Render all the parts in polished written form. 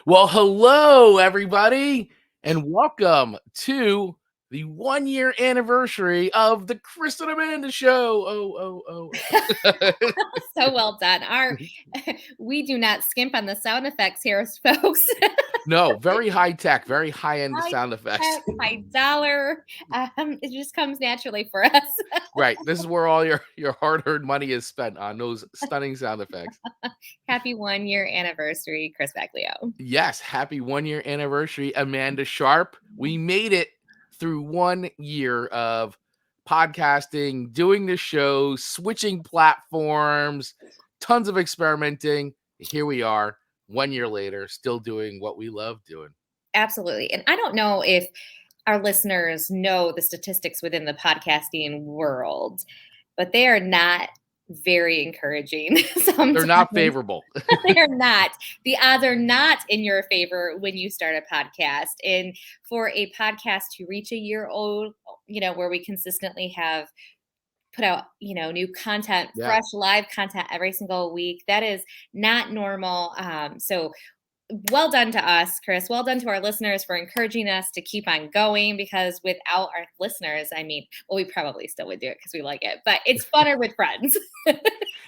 Well, hello, everybody, and welcome to the 1 year anniversary of the Chris and Amanda show. Oh. So well done. We do not skimp on the sound effects here, folks. No, very high tech, very high end sound effects. High dollar. It just comes naturally for us. Right. This is where all your hard earned money is spent on those stunning sound effects. Happy 1 year anniversary, Chris Baglio. Yes. Happy 1 year anniversary, Amanda Sharp. We made it through 1 year of podcasting, doing the show, switching platforms, tons of experimenting. Here we are, 1 year later, still doing what we love doing. Absolutely. And I don't know if our listeners know the statistics within the podcasting world, but they are not very encouraging. They're not favorable. They're not. The odds are not in your favor when you start a podcast. And for a podcast to reach a year old, where we consistently have put out, new content, fresh live content every single week, that is not normal. So well done to us, Chris. Well done to our listeners for encouraging us to keep on going, because without our listeners, we probably still would do it because we like it, but it's funner with friends.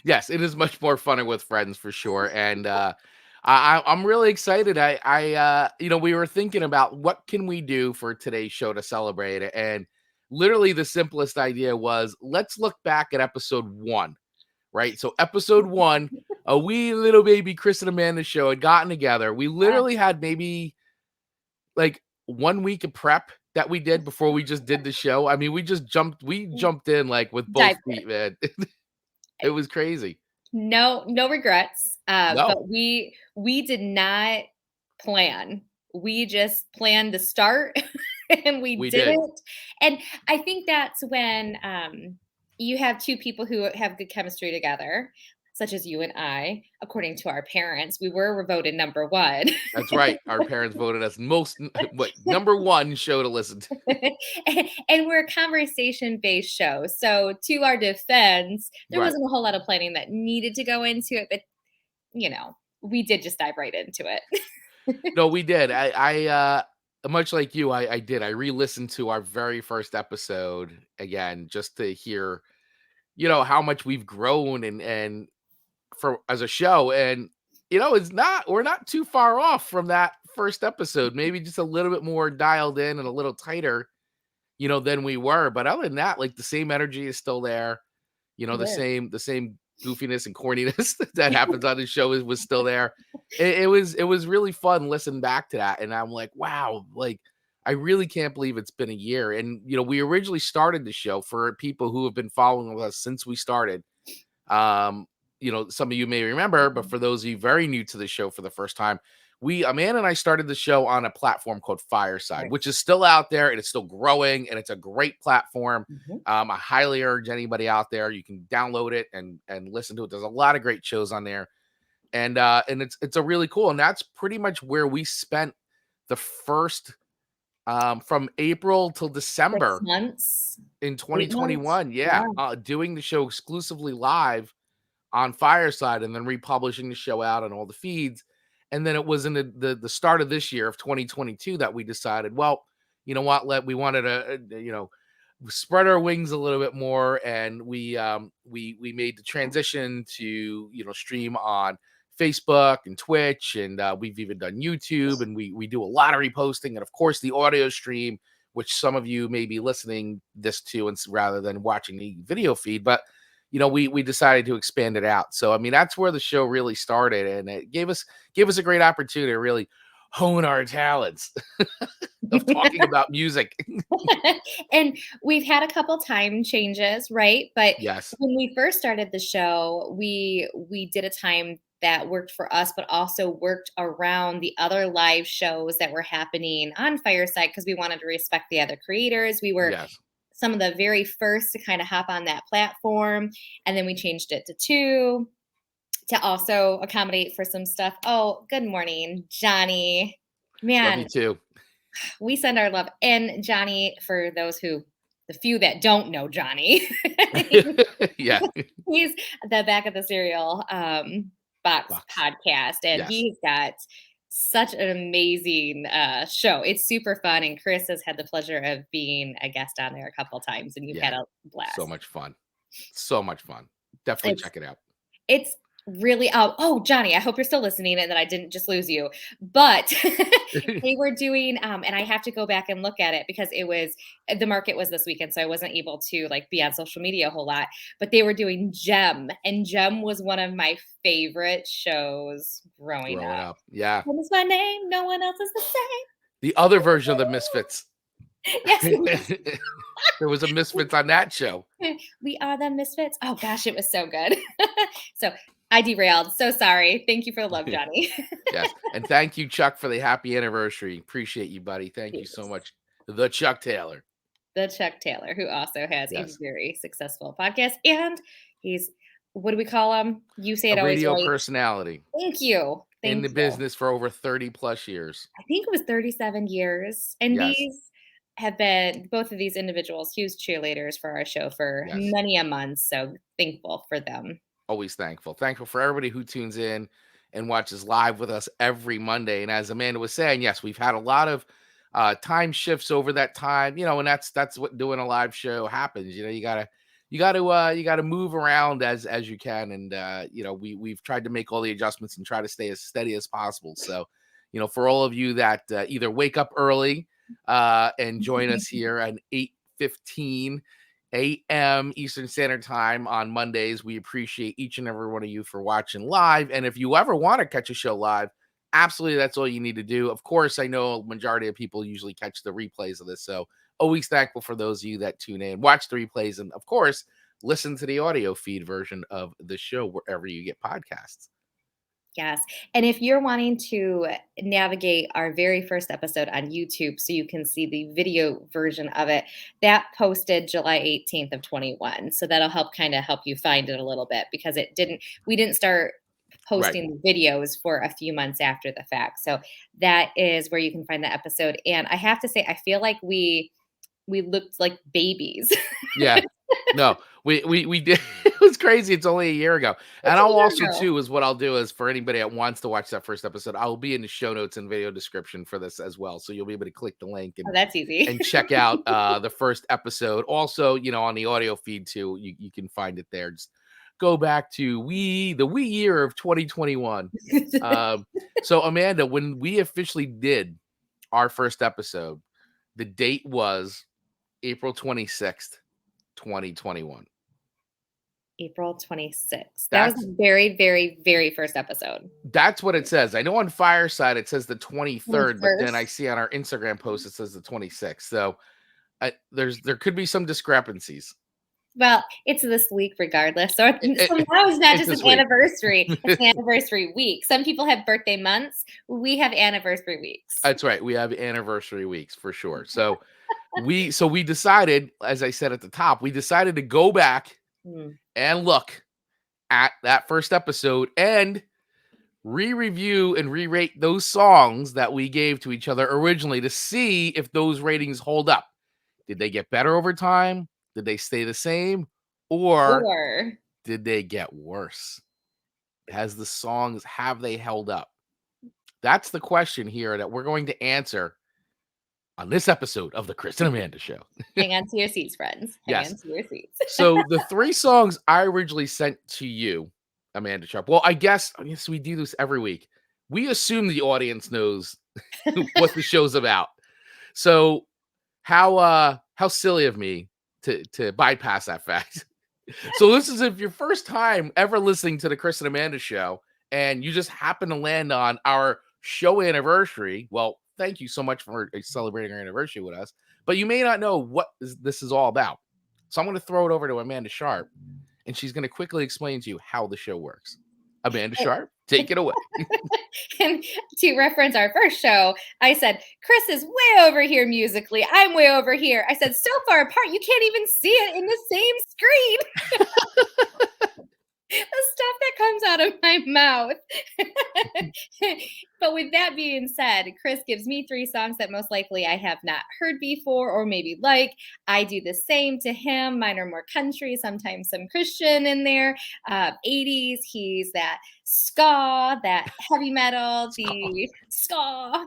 Yes, it is much more funner with friends for sure. And I'm really excited. We were thinking about what can we do for today's show to celebrate it. And literally the simplest idea was, let's look back at episode 1. Right. So episode 1, a wee little baby Chris and Amanda show had gotten together. We literally had maybe like 1 week of prep that we did before we just did the show. I mean, we jumped in like with both feet, man. It was crazy. No regrets. No. But we did not plan. We just planned to start and we did it. And I think that's when you have two people who have good chemistry together, such as you and I. According to our parents, we were voted number 1. That's right. Our parents voted us number 1 show to listen to. And we're a conversation-based show. So to our defense, there wasn't a whole lot of planning that needed to go into it, but we did just dive right into it. No, we did. I much like you, I did. I re-listened to our very first episode again just to hear, how much we've grown and for as a show. And we're not too far off from that first episode. Maybe just a little bit more dialed in and a little tighter, than we were. But other than that, like the same energy is still there. The same goofiness and corniness that happens on the show was still there. It was really fun listening back to that. And I'm like, wow, like I really can't believe it's been a year. And we originally started the show, for people who have been following us since we started. Some of you may remember, but for those of you very new to the show for the first time, Amanda and I started the show on a platform called Fireside, which is still out there and it's still growing and it's a great platform. I highly urge anybody out there, you can download it and listen to it. There's a lot of great shows on there. And it's a really cool, and that's pretty much where we spent the first from April till December 6 months in 2021. Doing the show exclusively live on Fireside and then republishing the show out on all the feeds. And then it was in the start of this year of 2022 that we decided, well, you know what, we wanted to, spread our wings a little bit more. And we made the transition to, stream on Facebook and Twitch. And we've even done YouTube, and we do a lot of reposting. And of course the audio stream, which some of you may be listening this to and rather than watching the video feed, but we decided to expand it out. So, I mean, that's where the show really started, and it gave us a great opportunity to really hone our talents of talking about music. And we've had a couple time changes, right? But yes, when we first started the show, we did a time that worked for us, but also worked around the other live shows that were happening on Fireside, because we wanted to respect the other creators. We were some of the very first to kind of hop on that platform. And then we changed it to 2 to also accommodate for some stuff. Oh, good morning, Johnny. Man, love you too. We send our love. And Johnny, for the few that don't know Johnny, he's the Back of the Cereal box podcast. And he's got such an amazing show. It's super fun, and Chris has had the pleasure of being a guest on there a couple times, and you've had Yeah, a so blast. much fun. So much fun. Definitely It's check it out. it's really oh, Johnny, I hope you're still listening and that I didn't just lose you. But they were doing and I have to go back and look at it because it was the market was this weekend, so I wasn't able to like be on social media a whole lot. But they were doing Gem, and Gem was one of my favorite shows growing Growing up. up. Yeah. Gem is my name, no one else is the The other version of the Misfits. same. Yes, it was. There was a Misfits on that show. We are the misfits. Oh gosh, it was so good. So I derailed. So sorry. Thank you for the love, Johnny. Yes. And thank you, Chuck, for the happy anniversary. Appreciate you, buddy. Thank you so Yes. much. The Chuck Taylor. The Chuck Taylor, who also has a Yes. very successful podcast. And he's, what do we call him? You say A it always radio right. personality Thank you. in Thank the you. business for over 30 plus years. I think it was 37 years. And Yes. these have been, both of these individuals, huge cheerleaders for our show for Yes. many a month. So thankful for them. Always thankful. Thankful for everybody who tunes in and watches live with us every Monday. And as Amanda was saying, yes, we've had a lot of time shifts over that time, and that's what doing a live show happens. You gotta move around as you can. And we've tried to make all the adjustments and try to stay as steady as possible. So, for all of you that either wake up early and join us here at 8:15 a.m. Eastern Standard Time on Mondays. We appreciate each and every one of you for watching live. And if you ever want to catch a show live, absolutely, that's all you need to do. Of course, I know a majority of people usually catch the replays of this. So always thankful for those of you that tune in, watch the replays, and of course, listen to the audio feed version of the show wherever you get podcasts. Yes. And if you're wanting to navigate our very first episode on YouTube so you can see the video version of it, that posted July 18th of 21. So that'll help you find it a little bit because we didn't start Right. posting videos for a few months after the fact. So that is where you can find the episode. And I have to say, I feel like we looked like babies. Yeah. No, we did. It was crazy. It's only a year ago. And It's a I'll year also ago. too is what I'll do is for anybody that wants to watch that first episode, I'll be in the show notes and video description for this as well. So you'll be able to click the link Oh, that's easy. and check out the first episode. Also, on the audio feed too, you can find it there. Just go back to the wee year of 2021. So Amanda, when we officially did our first episode, the date was April 26th, 2021. April 26th. That was That's the very, very, very first episode. that's what it says. I know on Fireside it says the 23rd, but then I 21st. see on our Instagram post it says the 26th. So there could be some discrepancies. Well, it's this week regardless. So, so It- now it's not it's just this an week. anniversary, it's an anniversary week. Some people have birthday months. We have anniversary weeks. That's right. We have anniversary weeks for sure. So we decided, as I said at the top, we decided to go back and look at that first episode and re-review and re-rate those songs that we gave to each other originally to see if those ratings hold up. Did they get better over time? Did they stay the same? Or Or did they get worse? Have they held up? That's the question here that we're going to answer on this episode of the Chris and Amanda Show. hang on to your seats, friends. Hang Yes. on to your seats. So the 3 songs I originally sent to you, Amanda Sharp. Well, I guess we do this every week. We assume the audience knows what the show's about. So how silly of me to bypass that fact. So this is if your first time ever listening to the Chris and Amanda Show and you just happen to land on our show anniversary. Well, thank you so much for celebrating our anniversary with us. But you may not know what this is all about. So I'm going to throw it over to Amanda Sharp, and she's going to quickly explain to you how the show works. Amanda Sharp, take it away. And to reference our first show, I said, Chris is way over here musically. I'm way over here. I said, so far apart, you can't even see it in the same screen. The stuff that comes out of my mouth. But with that being said, Chris gives me 3 songs that most likely I have not heard before or maybe like. I do the same to him. Mine are more country, sometimes some Christian in there. 80s, he's that ska, that heavy metal, the ska.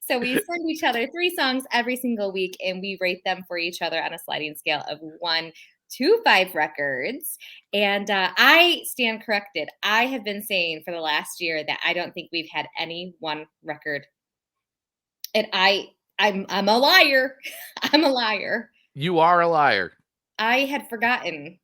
So we send each other 3 songs every single week and we rate them for each other on a sliding scale of 1 to 5 records. And I stand corrected. I have been saying for the last year that I don't think we've had any one record. And I'm a liar. I'm a liar. You are a liar. I had forgotten.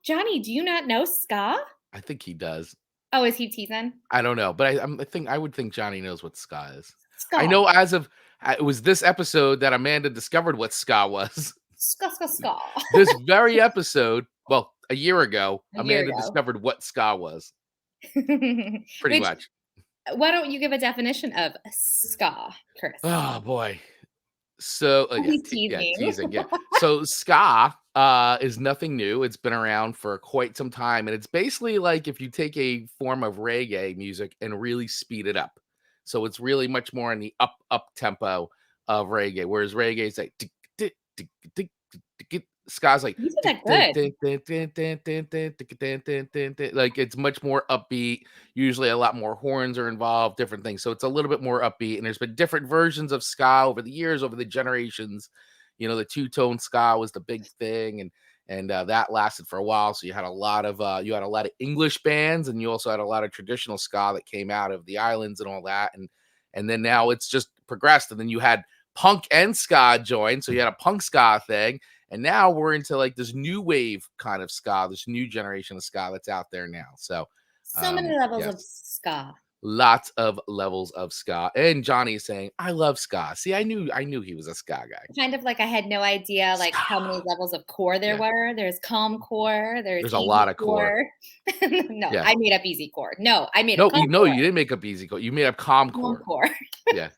Johnny, do you not know ska? I think he does. Oh, is he teasing? I don't know, but I would think Johnny knows what ska is. I Ska. know as of it was this episode that Amanda discovered what ska was. Ska, ska, ska. This very episode, well, a year ago, A year Amanda ago. discovered what ska was. Pretty Which, much. why don't you give a definition of ska, Chris? Oh boy. So He's teasing. teasing. Yeah. So ska is nothing new. It's been around for quite some time, and it's basically like if you take a form of reggae music and really speed it up. So it's really much more in the up tempo of reggae, whereas reggae is like tick, tick, tick, tick, tick, tick, ska's like You did tick, that tick, good. tick, tick, tick, tick, tick, tick, tick, tick, tick, tick, tick. Like it's much more upbeat. Usually a lot more horns are involved, different things. So it's a little bit more upbeat. And there's been different versions of ska over the years, over the generations. You know, the two-tone ska was the big thing, and that lasted for a while. So you had a lot of English bands, and you also had a lot of traditional ska that came out of the islands and all that. And then now it's just progressed. And then you had punk and ska join. So you had a punk ska thing. And now we're into like this new wave kind of ska, this new generation of ska that's out there now. So So many levels of yes, ska. lots of levels of ska. And Johnny is saying, I love ska. See, I knew he was a ska guy. Kind of like I had no idea like how many Ska. levels of core there Yeah. were. There's calm core, there's There's a easy lot of core. No, Yeah. I made up easy core. No, I made No, up calm no, core. you didn't make up easy core. You made up calm Calm core. core. Yeah.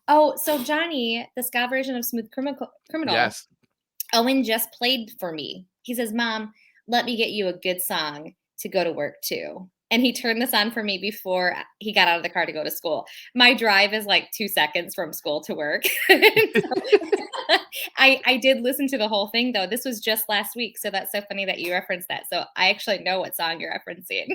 Oh, so Johnny, the ska version of Smooth Criminal, Yes. Owen just played for me. He says, Mom, let me get you a good song to go to work to. And he turned this on for me before he got out of the car to go to school. My drive is like 2 seconds from school to work. I did listen to the whole thing though. This was just last week. So that's so funny that you referenced that. So I actually know what song you're referencing.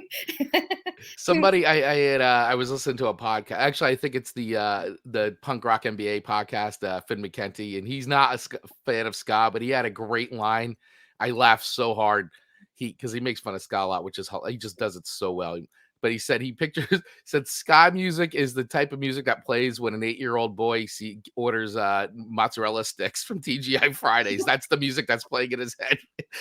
Somebody I was listening to a podcast. Actually, I think it's the Punk Rock MBA podcast, Finn McKenty, and he's not a fan of ska, but he had a great line. I laughed so hard because he makes fun of ska a lot, which is he just does it so well. But he said said ska music is the type of music that plays when an 8-year-old boy orders mozzarella sticks from TGI Fridays. That's the music that's playing in his head.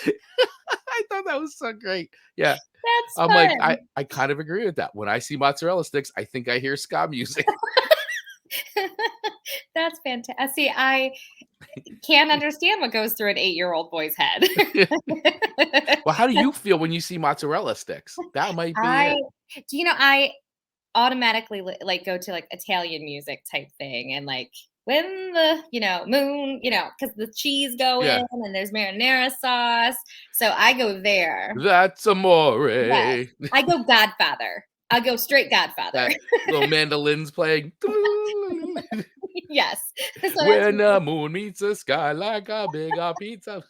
I thought that was so great. Yeah. That's I'm fun. like, I kind of agree with that. When I see mozzarella sticks, I think I hear ska music. That's fantastic. See, I can't understand what goes through an 8-year-old boy's head. Well, how do you feel when you see mozzarella sticks? That might be it. I automatically like go to like Italian music type thing and like when the moon, because the cheese go Yeah. in and there's marinara sauce. So I go there. That's amore. Yes. I go Godfather. I go straight Godfather. That little mandolins playing. Yes. So When the moon meets the sky like a big pizza.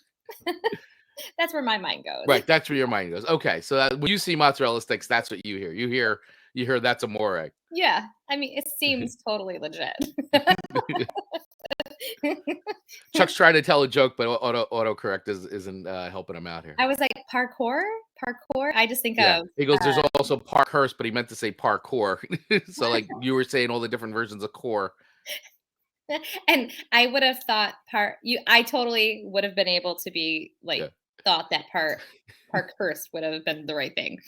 that's where my mind goes. Right, that's where your mind goes. Okay, so when you see mozzarella sticks, that's what you hear. You hear that's amore. Yeah. I mean, it seems totally legit. Chuck's trying to tell a joke, but autocorrect isn't helping him out here. I was like, parkour? I just think of He goes, there's also Parkhurst, but he meant to say parkour. So like you were saying all the different versions of core. And I would have thought I totally would have been able to be like thought that Parkhurst would have been the right thing.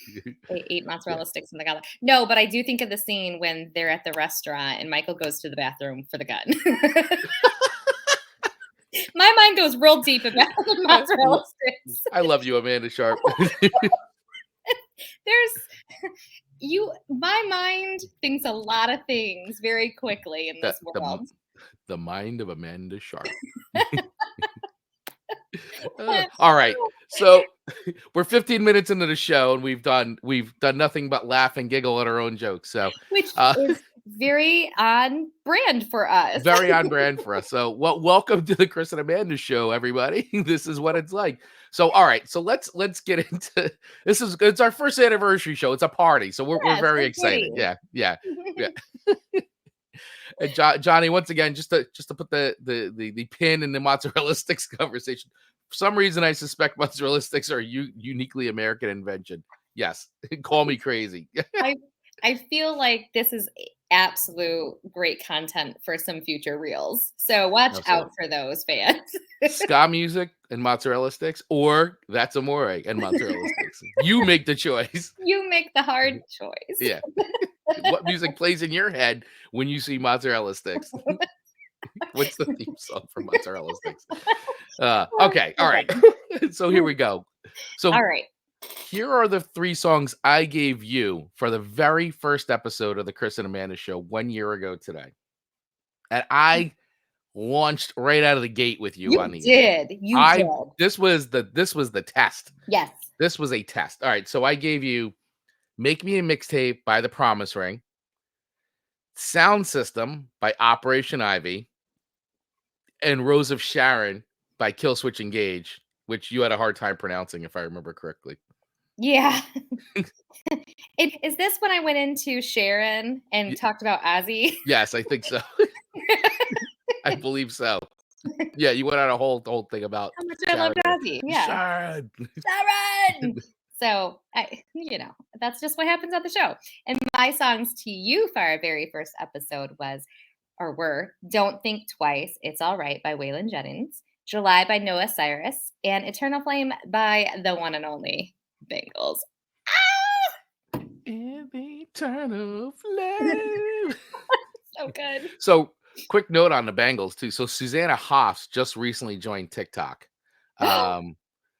They ate mozzarella sticks in the gala. No, but I do think of the scene when they're at the restaurant and Michael goes to the bathroom for the gun. My mind goes real deep about the mozzarella sticks. I love you, Amanda Sharp. My mind thinks a lot of things very quickly in this world. The mind of Amanda Sharp. All right. So we're 15 minutes into the show and we've done nothing but laugh and giggle at our own jokes. So Which uh is very on brand for us. very on brand for us. So welcome to the Chris and Amanda show, everybody. This is what it's like. So all right, so let's get into it's our first anniversary show. It's a party. So we're Yes, very we're excited. giddy. Yeah, yeah, yeah. And Johnny, once again, just to put the pin in the mozzarella sticks conversation. For some reason, I suspect mozzarella sticks are uniquely American invention. Yes, call me crazy. I I feel like this is absolute great content for some future reels. So watch out Absolutely. for those fans. Ska music and mozzarella sticks, or that's amore and mozzarella sticks. You make the choice. You make the hard choice. Yeah. What music plays in your head when you see mozzarella sticks? What's the theme song for mozzarella sticks? Okay, all right. Okay. So here we go. All So right. here are the 3 songs I gave you for the very first episode of the Chris and Amanda show 1 year ago today. And I launched right out of the gate with you on You these. did. You did. This was the test. Yes. This was a test. All right, so I gave you Make Me a Mixtape by The Promise Ring, Sound System by Operation Ivy, and Rose of Sharon by Killswitch Engage, which you had a hard time pronouncing if I remember correctly. Yeah. Is this when I went into Sharyn and talked about Ozzy? Yes, I think so. I believe so. Yeah, you went on a whole thing about How much I loved Ozzy. Yeah. Sharon. Sharyn! So, that's just what happens on the show. And my songs to you for our very first episode were Don't Think Twice, It's All Right by Waylon Jennings, July by Noah Cyrus, and Eternal Flame by the one and only Bangles. In the eternal flame. So good. So, quick note on the Bangles too. So, Susanna Hoffs just recently joined TikTok.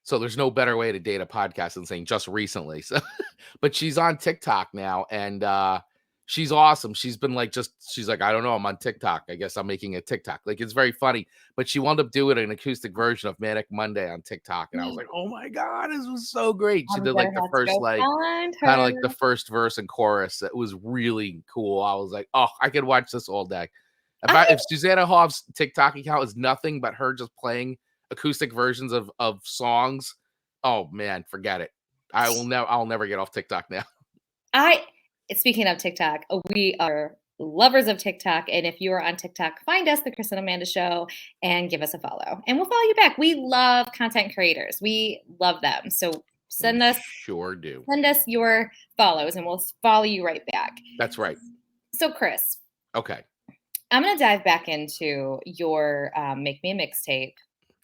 So there's no better way to date a podcast than saying just recently. So, but she's on TikTok now, and she's awesome. She's been like, she's like, I don't know, I'm on TikTok. I guess I'm making a TikTok. Like, it's very funny. But she wound up doing an acoustic version of Manic Monday on TikTok, and I was like, oh my god, this was so great. She I'm did gonna like the have to first go like find kind of her. like the first verse and chorus. It was really cool. I was like, oh, I could watch this all day. If Susanna Hoff's TikTok account is nothing but her just playing acoustic versions of songs, oh man, forget it. I'll never get off TikTok now. Speaking of TikTok, we are lovers of TikTok. And if you are on TikTok, find us, The Chris and Amanda Show, and give us a follow. And we'll follow you back. We love content creators. We love them. So send us your follows and we'll follow you right back. That's right. So Chris. Okay. I'm going to dive back into your Make Me a Mixtape.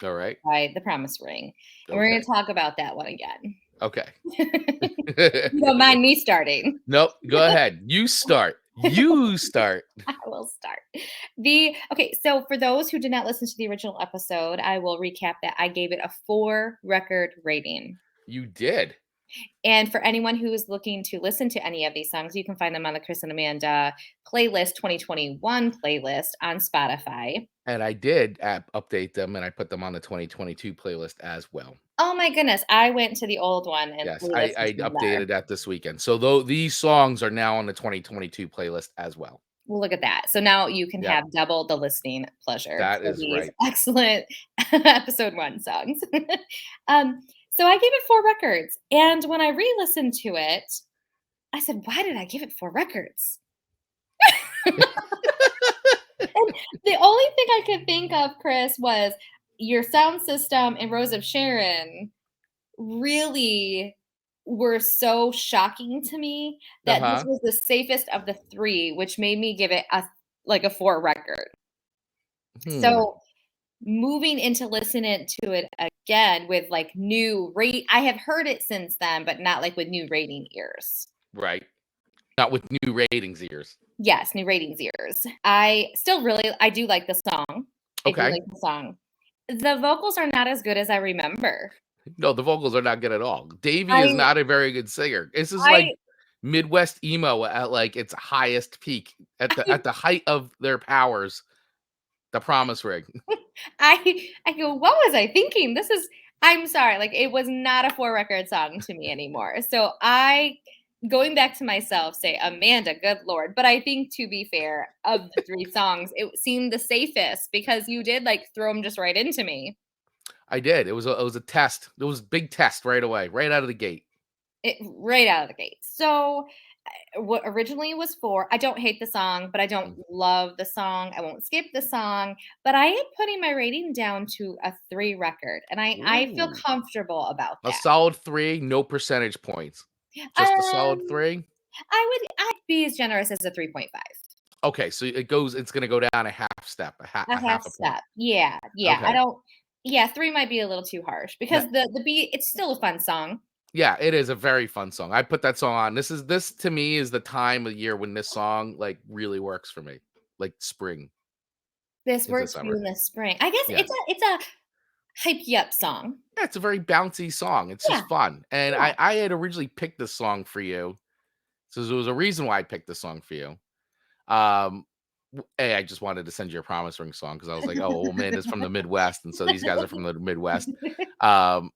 All right. By The Promise Ring. And we're going to talk about that one again. Okay. You don't mind me starting. Nope. Go ahead. You start. You start. I will start. So for those who did not listen to the original episode, I will recap that I gave it a 4 record rating. You did. And for anyone who is looking to listen to any of these songs, you can find them on the Chris and Amanda playlist 2021 playlist on Spotify. And I did update them and I put them on the 2022 playlist as well. Oh my goodness. I went to the old one and yes, I updated that this weekend. So these songs are now on the 2022 playlist as well. Well, look at that. So now you can have double the listening pleasure. That is right. Excellent episode 1 songs. So I gave it 4 records. And when I re-listened to it, I said, why did I give it 4 records? And the only thing I could think of, Chris, was your Sound System and Rose of Sharon really were so shocking to me that this was the safest of the 3, which made me give it a 4 record. So moving into listening to it again with like new I have heard it since then, but not like with new rating ears. Right. Not with new ratings ears. Yes, new ratings ears. I do like the song. Okay. I do like the song. The vocals are not as good as I remember. No, the vocals are not good at all. Davey is not a very good singer. This is like Midwest emo at like its highest peak at the height of their powers. The Promise Ring. I go, what was I thinking? I'm sorry, like, it was not a 4-record song to me anymore. So going back to myself, say, Amanda, good lord. But I think, to be fair, of the 3 songs, it seemed the safest because you did, like, throw them just right into me. I did. It was a test. It was a big test right away, right out of the gate. Right out of the gate. So, what originally was 4, I don't hate the song, but I don't Mm. love the song. I won't skip the song, but I am putting my rating down to a 3 record, and I feel Ooh. comfortable about A that. solid 3, no percentage points. Just a solid Um, 3? I'd be as generous as a 3.5. Okay, so it's gonna go down a half step, A a half half a point. step. Yeah, yeah. I Okay. don't Yeah, 3 might be a little too harsh because That the beat, it's still a fun song. Yeah, it is a very fun song. I put that song on. This to me is the time of year when this song, like, really works for me, like spring This into works for you summer. in the spring. I guess Yes. it's a hype you up song. Yeah, it's a very bouncy song. It's Yeah, just fun. And yeah. I had originally picked this song for you. So there was a reason why I picked this song for you. Um I just wanted to send you a promise ring song because I was like, oh, well, man, it's from the Midwest, and so these guys are from the Midwest. Um,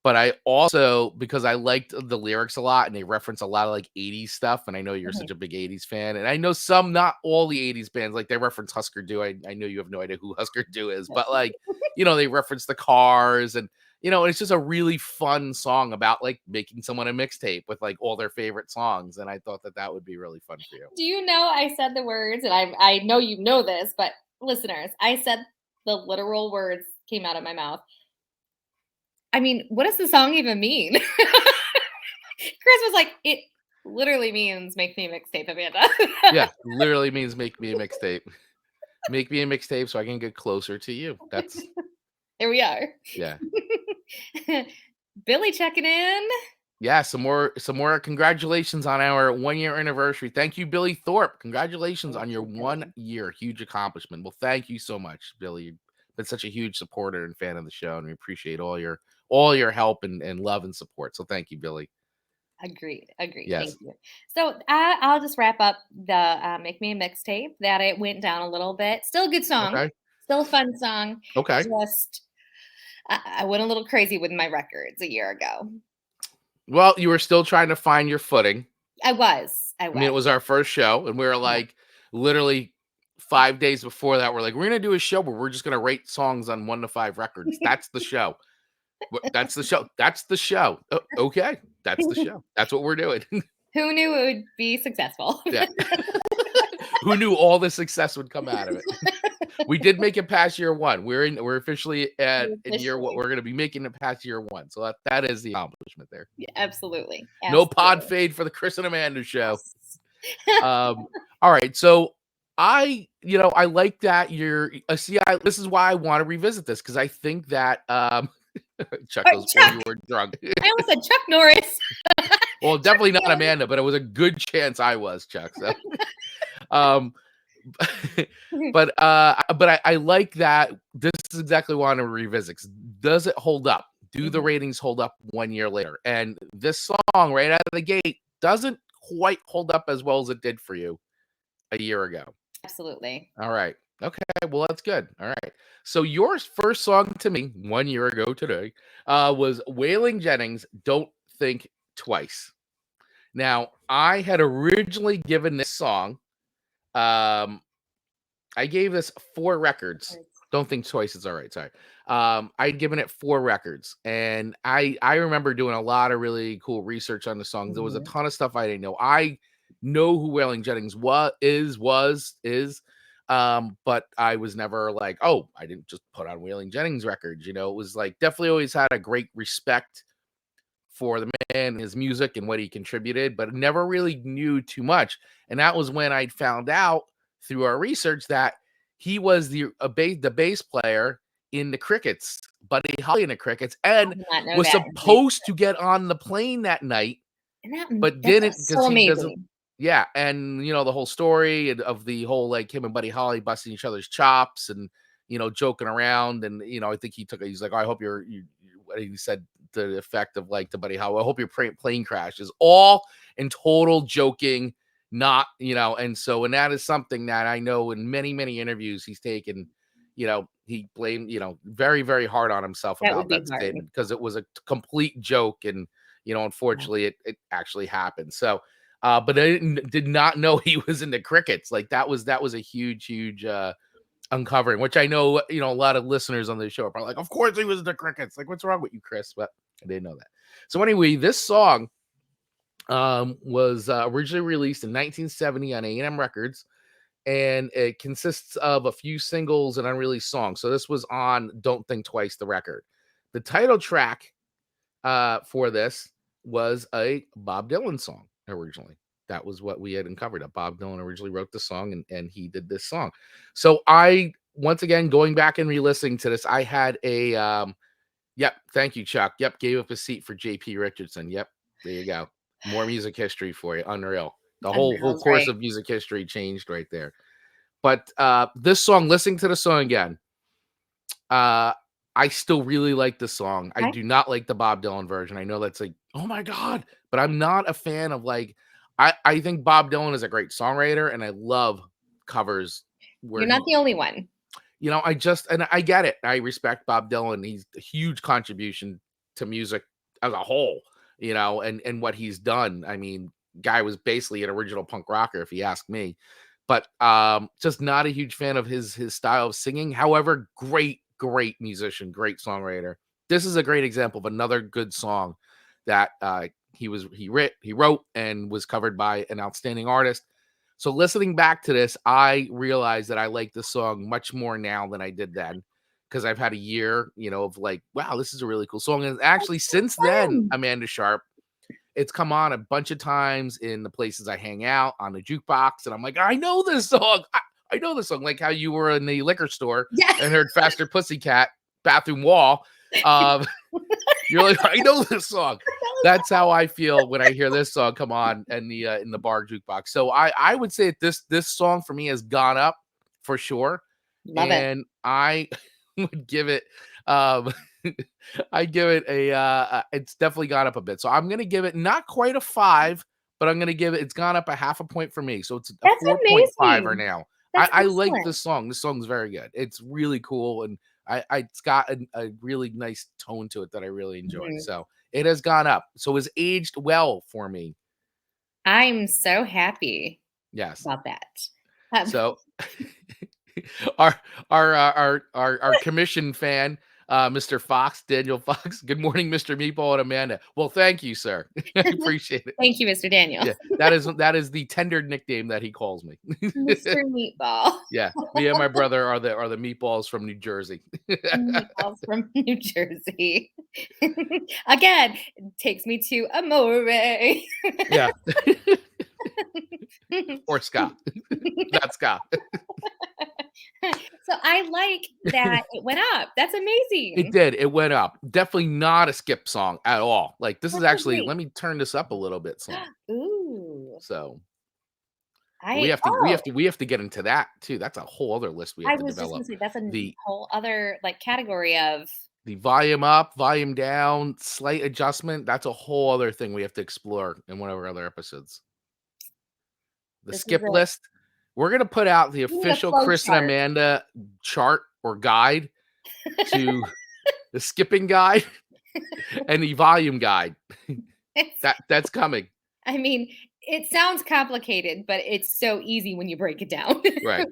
but I also, because I liked the lyrics a lot, and they reference a lot of like '80s stuff, and I know you're Mhm. such a big '80s fan, and I know some, not all the '80s bands, like they reference Husker Du. I know you have no idea who Husker Du is, but like, they reference the Cars, and it's just a really fun song about like making someone a mixtape with like all their favorite songs, and I thought that that would be really fun for you. Do you know I said the words, and I know you know this, but listeners, I said the literal words came out of my mouth. I mean, what does the song even mean? Chris was like, "It literally means make me a mixtape, Amanda." Yeah, literally means make me a mixtape. Make me a mixtape so I can get closer to you. That's Here we are. Yeah. Billy checking in. Yeah, some more congratulations on our 1-year anniversary. Thank you, Billy Thorpe. Congratulations Thank on your you, 1 Billy. year. Huge accomplishment. Well, thank you so much, Billy. You've been such a huge supporter and fan of the show, and we appreciate all your help and love and support. So thank you, Billy. Agreed. Agreed. Yes. Thank you. So I'll just wrap up the "Make Me a Mixtape." That it went down a little bit. Still a good song. Okay. Still a fun song. Okay. Just I went a little crazy with my records a year ago. Well, you were still trying to find your footing. I was. I I mean, it was. was our first show, and we were Yeah. like, literally 5 days before that, we're like, we're gonna do a show where we're just gonna rate songs on 1 to 5 records. That's the show. That's the show. That's the show. Okay, that's the show. That's what we're doing. Who knew it would be successful? Yeah. Who knew all the success would come out of it? We did make it past year 1. We're officially in year what Officially. we're gonna be making it past year 1. So that is the accomplishment there. Yeah, absolutely. No pod Absolutely. fade for the Chris and Amanda show. Yes. All right. So I like that you're see, this is why I want to revisit this because I think that Chuck Or goes, or Chuck. you were drunk. I almost said Chuck Norris. Well, Chuck definitely not Norris. Amanda, but it was a good chance I was, Chuck. So um but I like that this is exactly what I want to revisit. 'Cause does it hold up? Do the Mhm. ratings hold up 1 year later? And this song right out of the gate doesn't quite hold up as well as it did for you a year ago. Absolutely. All right. Okay. Well, that's good. All right. So your first song to me 1 year ago today was Wailing Jennings, Don't Think Twice. Now, I had originally given this song, um, I gave this 4 records. Don't think twice is all right. Sorry. I'd given it 4 records, and I remember doing a lot of really cool research on the songs. There was a Mhm. ton of stuff I didn't know. I know who Wailing Jennings was, but I was never like, oh, I didn't just put on Wailing Jennings records. It was like definitely always had a great respect for the man, his music, and what he contributed, but never really knew too much. And that was when I found out through our research that he was the bass player in the Crickets, Buddy Holly in the Crickets, I and did not know was that until you supposed to get on the plane that night, but didn't that's because so he doesn't. amazing. Yeah, and the whole story of the whole like him and Buddy Holly busting each other's chops and joking around, and I think he's like, oh, I hope what he said to the effect of like to Buddy Holly, I hope your plane crashes, all in total joking, not and that is something that I know in many interviews he's taken he blamed, very, very hard on himself That would about be that hard. statement because it was a complete joke. And, unfortunately it actually happened. So, but I did not know he was into crickets. Like that was a huge, huge, uncovering, which I know, a lot of listeners on the show are probably like, of course he was into crickets. Like, what's wrong with you, Chris? But I didn't know that. So anyway, this song, was originally released in 1970 on A&M Records, and it consists of a few singles and unreleased songs. So this was on Don't Think Twice, the record. The title track for this was a Bob Dylan song originally. That was what we had uncovered. Bob Dylan originally wrote the song, and he did this song. So once again, going back and re-listening to this, I had a yep, thank you, Chuck. Yep, gave up a seat for JP Richardson. Yep, there you go. More music history for you. Unreal. The whole Unreal, course right? of music history changed right there. But this song, listening to the song again, I still really like the song. I Okay. do not like the Bob Dylan version. I know that's like, oh my God, but I'm not a fan of like, I think Bob Dylan is a great songwriter, and I love covers where You're not he, the only one. and I get it. I respect Bob Dylan. He's a huge contribution to music as a whole, and what he's done. I mean, guy was basically an original punk rocker, if you ask me. But just not a huge fan of his style of singing. However, great musician, great songwriter. This is a great example of another good song that he wrote and was covered by an outstanding artist. So listening back to this, I realized that I like this song much more now than I did then, because I've had a year, of like, wow, this is a really cool song. And actually, since then, Fun. Amanda Sharp, it's come on a bunch of times in the places I hang out on the jukebox, and I'm like, I know this song. I know this song. Like how you were in the liquor store Yeah. and heard Faster Pussycat bathroom wall. Um, you're like, I know this song. That's how I feel when I hear this song come on in the bar jukebox. So I would say that this song for me has gone up for sure, Love it. and I would give it I give it it's definitely gone up a bit. So I'm gonna give it not quite a 5, but I'm gonna give it's gone up a half a point for me. So it's a That's 4.5 amazing. now. That's I like excellent. this song. This song's very good. It's really cool, and it's got a really nice tone to it that I really enjoy. Mhm. So it has gone up. So it's aged well for me. I'm so happy Yes. about that. Um, So our our commission fan, Mr. Fox, Daniel Fox. Good morning, Mr. Meatball and Amanda. Well, thank you, sir. I appreciate it. Thank you, Mr. Daniel. Yeah, that is the tender nickname that he calls me. Mr. Meatball. Yeah, me and my brother are the meatballs from New Jersey. Meatballs from New Jersey. Again, takes me to Amore. Yeah, or Scott. Not Scott. So I like that it went up. That's It amazing. did. It went up. Definitely not a skip song at all. Like this is That's so actually. great. Let me turn this up a little bit. Song. Ooh. So we I have to we oh, have to we have to get into that too. That's a whole other list we I have to was just gonna develop. say that's a The whole other like category of the volume up, volume down, slight adjustment. That's a whole other thing we have to explore in one of our other episodes. The this is skip a list. We're gonna put out the we need a official flow Chris and chart. Amanda chart or guide to the skipping guide and the volume guide. It's That's coming. I mean, it sounds complicated, but it's so easy when you break it down. Right.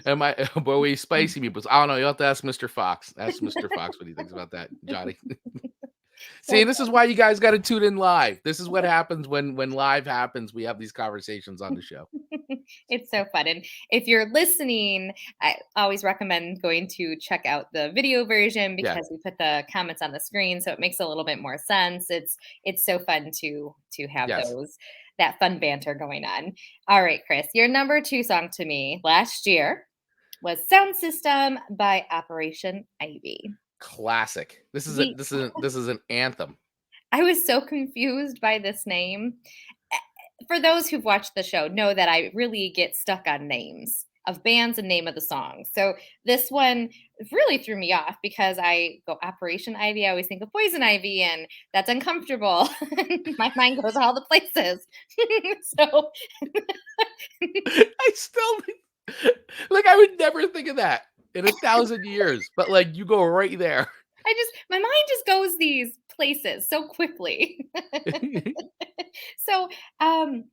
And my boy spicy meatballs. I don't know. You'll have to ask Mr. Fox. Ask Mr. Fox what he thinks about that, Johnny. See, So this is why you guys got to tune in live. This is what happens when live happens. We have these conversations on the show. it's so fun. And if you're listening, I always recommend going to check out the video version Yeah. because we put the comments on the screen, so it makes a little bit more sense. It's so fun to have Yes. those that fun banter going on. All right, Chris, your number 2 song to me last year was Sound System by Operation Ivy. Classic. This is a We this is an anthem. I was so confused by this name. For those who've watched the show know that I really get stuck on names of bands and name of the song. So this one really threw me off because I go Operation Ivy. I always think of Poison Ivy, and that's uncomfortable. My mind goes all the places. So I still Like, I would never think of that in 1,000 years, but, like, you go right there. My mind just goes these places so quickly. So, um,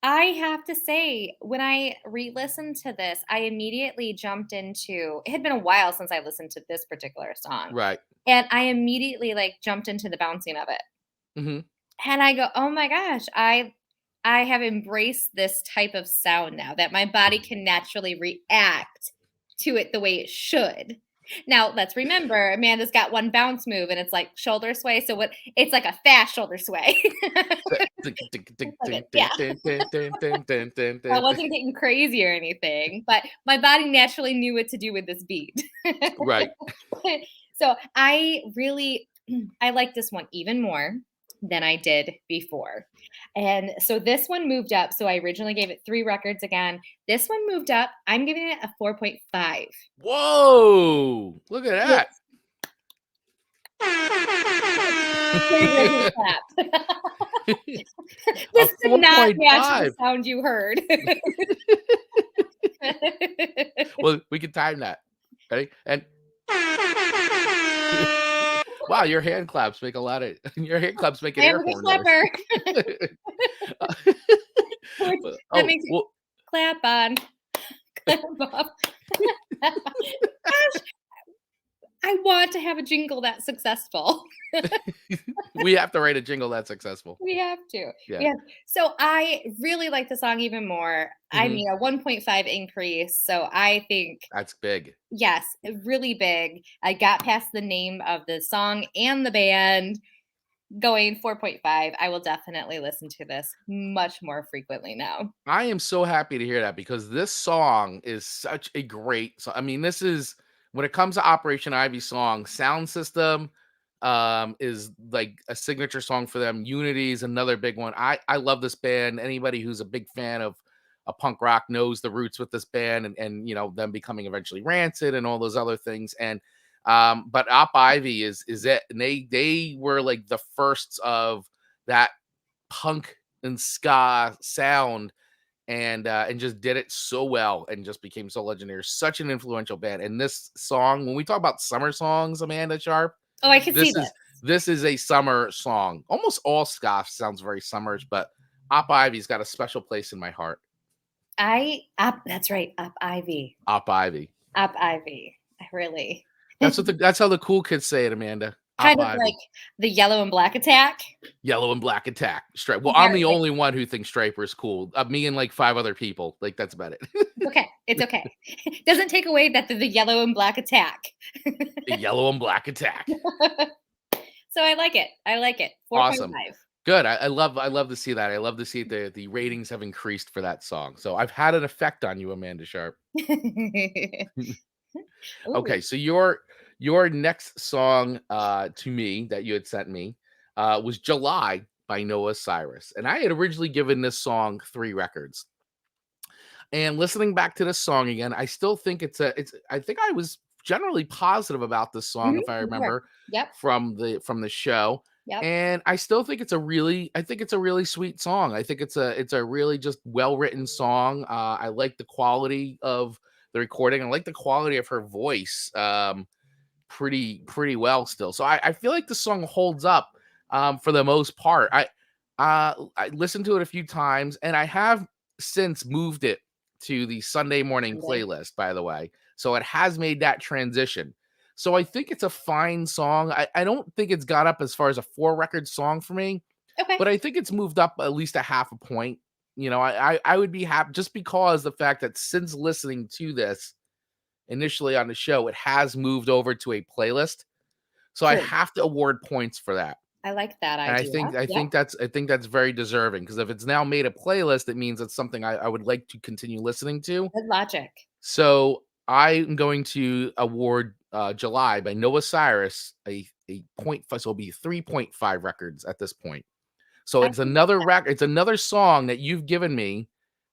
I have to say, when I re-listened to this, I immediately jumped into it had been a while since I listened to this particular song, Right. and I immediately, like, jumped into the bouncing of it. Mhm. And I go, "Oh my gosh, I have embraced this type of sound now that my body can naturally react to it the way it should." Now, let's remember, Amanda's got one bounce move and it's like shoulder sway. So what it's like a fast shoulder sway. Yeah. I wasn't getting crazy or anything, but my body naturally knew what to do with this beat. Right. So I really I like this one even more than I did before. And so this one moved up. So I originally gave it 3 records again. This one moved up. I'm giving it a 4.5. Whoa! Look at that. It's pretty good clap. A This did not match the 4.5. sound you heard. Well, we can time that. Ready? And wow, your hand claps make a lot of your hand claps make I an am air a good horn noise. clapper. Which that Oh, makes it well, clap on, clap off. Gosh, I want to have a jingle that's successful. we have to write a jingle that's successful. We have to. Yeah. Yeah. So I really like the song even more. I Mhm. mean, a 1.5 increase. So I think, That's big. yes, really big. I got past the name of the song and the band going 4.5. I will definitely listen to this much more frequently now. I am so happy to hear that because this song is such a great song. I mean, this is when it comes to Operation Ivy song, Sound System is like a signature song for them. Unity is another big one. I love this band. Anybody who's a big fan of a punk rock knows the roots with this band and you know them becoming eventually Rancid and all those other things. And but Op Ivy is it. And they were like the firsts of that punk and ska sound and just did it so well and just became so legendary. Such an influential band. And this song, when we talk about summer songs, Amanda Sharp, Oh, I can see this this. is a summer song. Almost all ska sounds very summerish, but Op Ivy's got a special place in my heart. That's right, Up Ivy. Op Ivy. Up Ivy. I really That's how the cool kids say it, Amanda. Op kind of like Ivy. the Yellow and Black Attack. Yellow and Black Attack. Stripe. Well, I'm Very the like only one who thinks Striper is cool. Me and like 5 other people. Like that's about it. it's okay. It's okay. Doesn't take away that the Yellow and Black Attack. The Yellow and Black Attack. So I like it. I like it. Awesome. 4.5. Good. I love to see that. I love to see the ratings have increased for that song. So I've had an effect on you, Amanda Sharp. Ooh. Okay, so your next song to me that you had sent me was July by Noah Cyrus. And I had originally given this song 3 records. And listening back to this song again, I still think it's I think I was generally positive about this song, Mhm, if I you were. remember Yep. from the show. Yep. And I still think it's a really sweet song. I think it's a really just well-written song. I like the quality of the recording. I like the quality of her voice pretty well still. So I feel like the song holds up for the most part. I listened to it a few times and I have since moved it to the Sunday morning Sunday. playlist, by the way. So it has made that transition. So I think it's a fine song. I don't think it's got up as far as a 4 record song for me, Okay. but I think it's moved up at least a half a point. You know, I would be happy just because the fact that since listening to this initially on the show, it has moved over to a playlist. So I True. have to award points for that. I like that And idea. Yep. I think that's very deserving because if it's now made a playlist, it means it's something I would like to continue listening to. Good logic. So I'm going to award July by Noah Cyrus a point. So it'll be 3.5 records at this point. So I it's can dig another that. record. It's another song that you've given me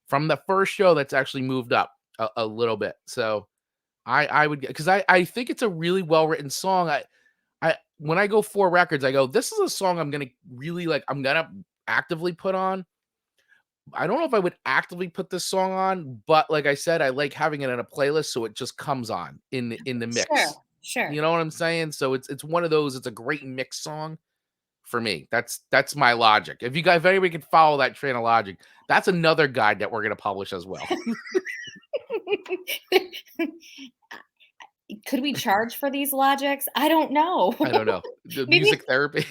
from the first show that's actually moved up a little bit. So I would because I think it's a really well written song. I when I go 4 records, I go, this is a song I'm gonna really like. I'm gonna actively put on. I don't know if I would actively put this song on, but like I said, I like having it in a playlist so it just comes on in the Sure, mix. sure. You know what I'm saying? So it's one of those, it's a great mix song for me. That's my logic. If anybody can follow that train of logic, that's another guide that we're gonna publish as well. Could we charge for these logics? I don't know. I don't know. The Maybe music therapy.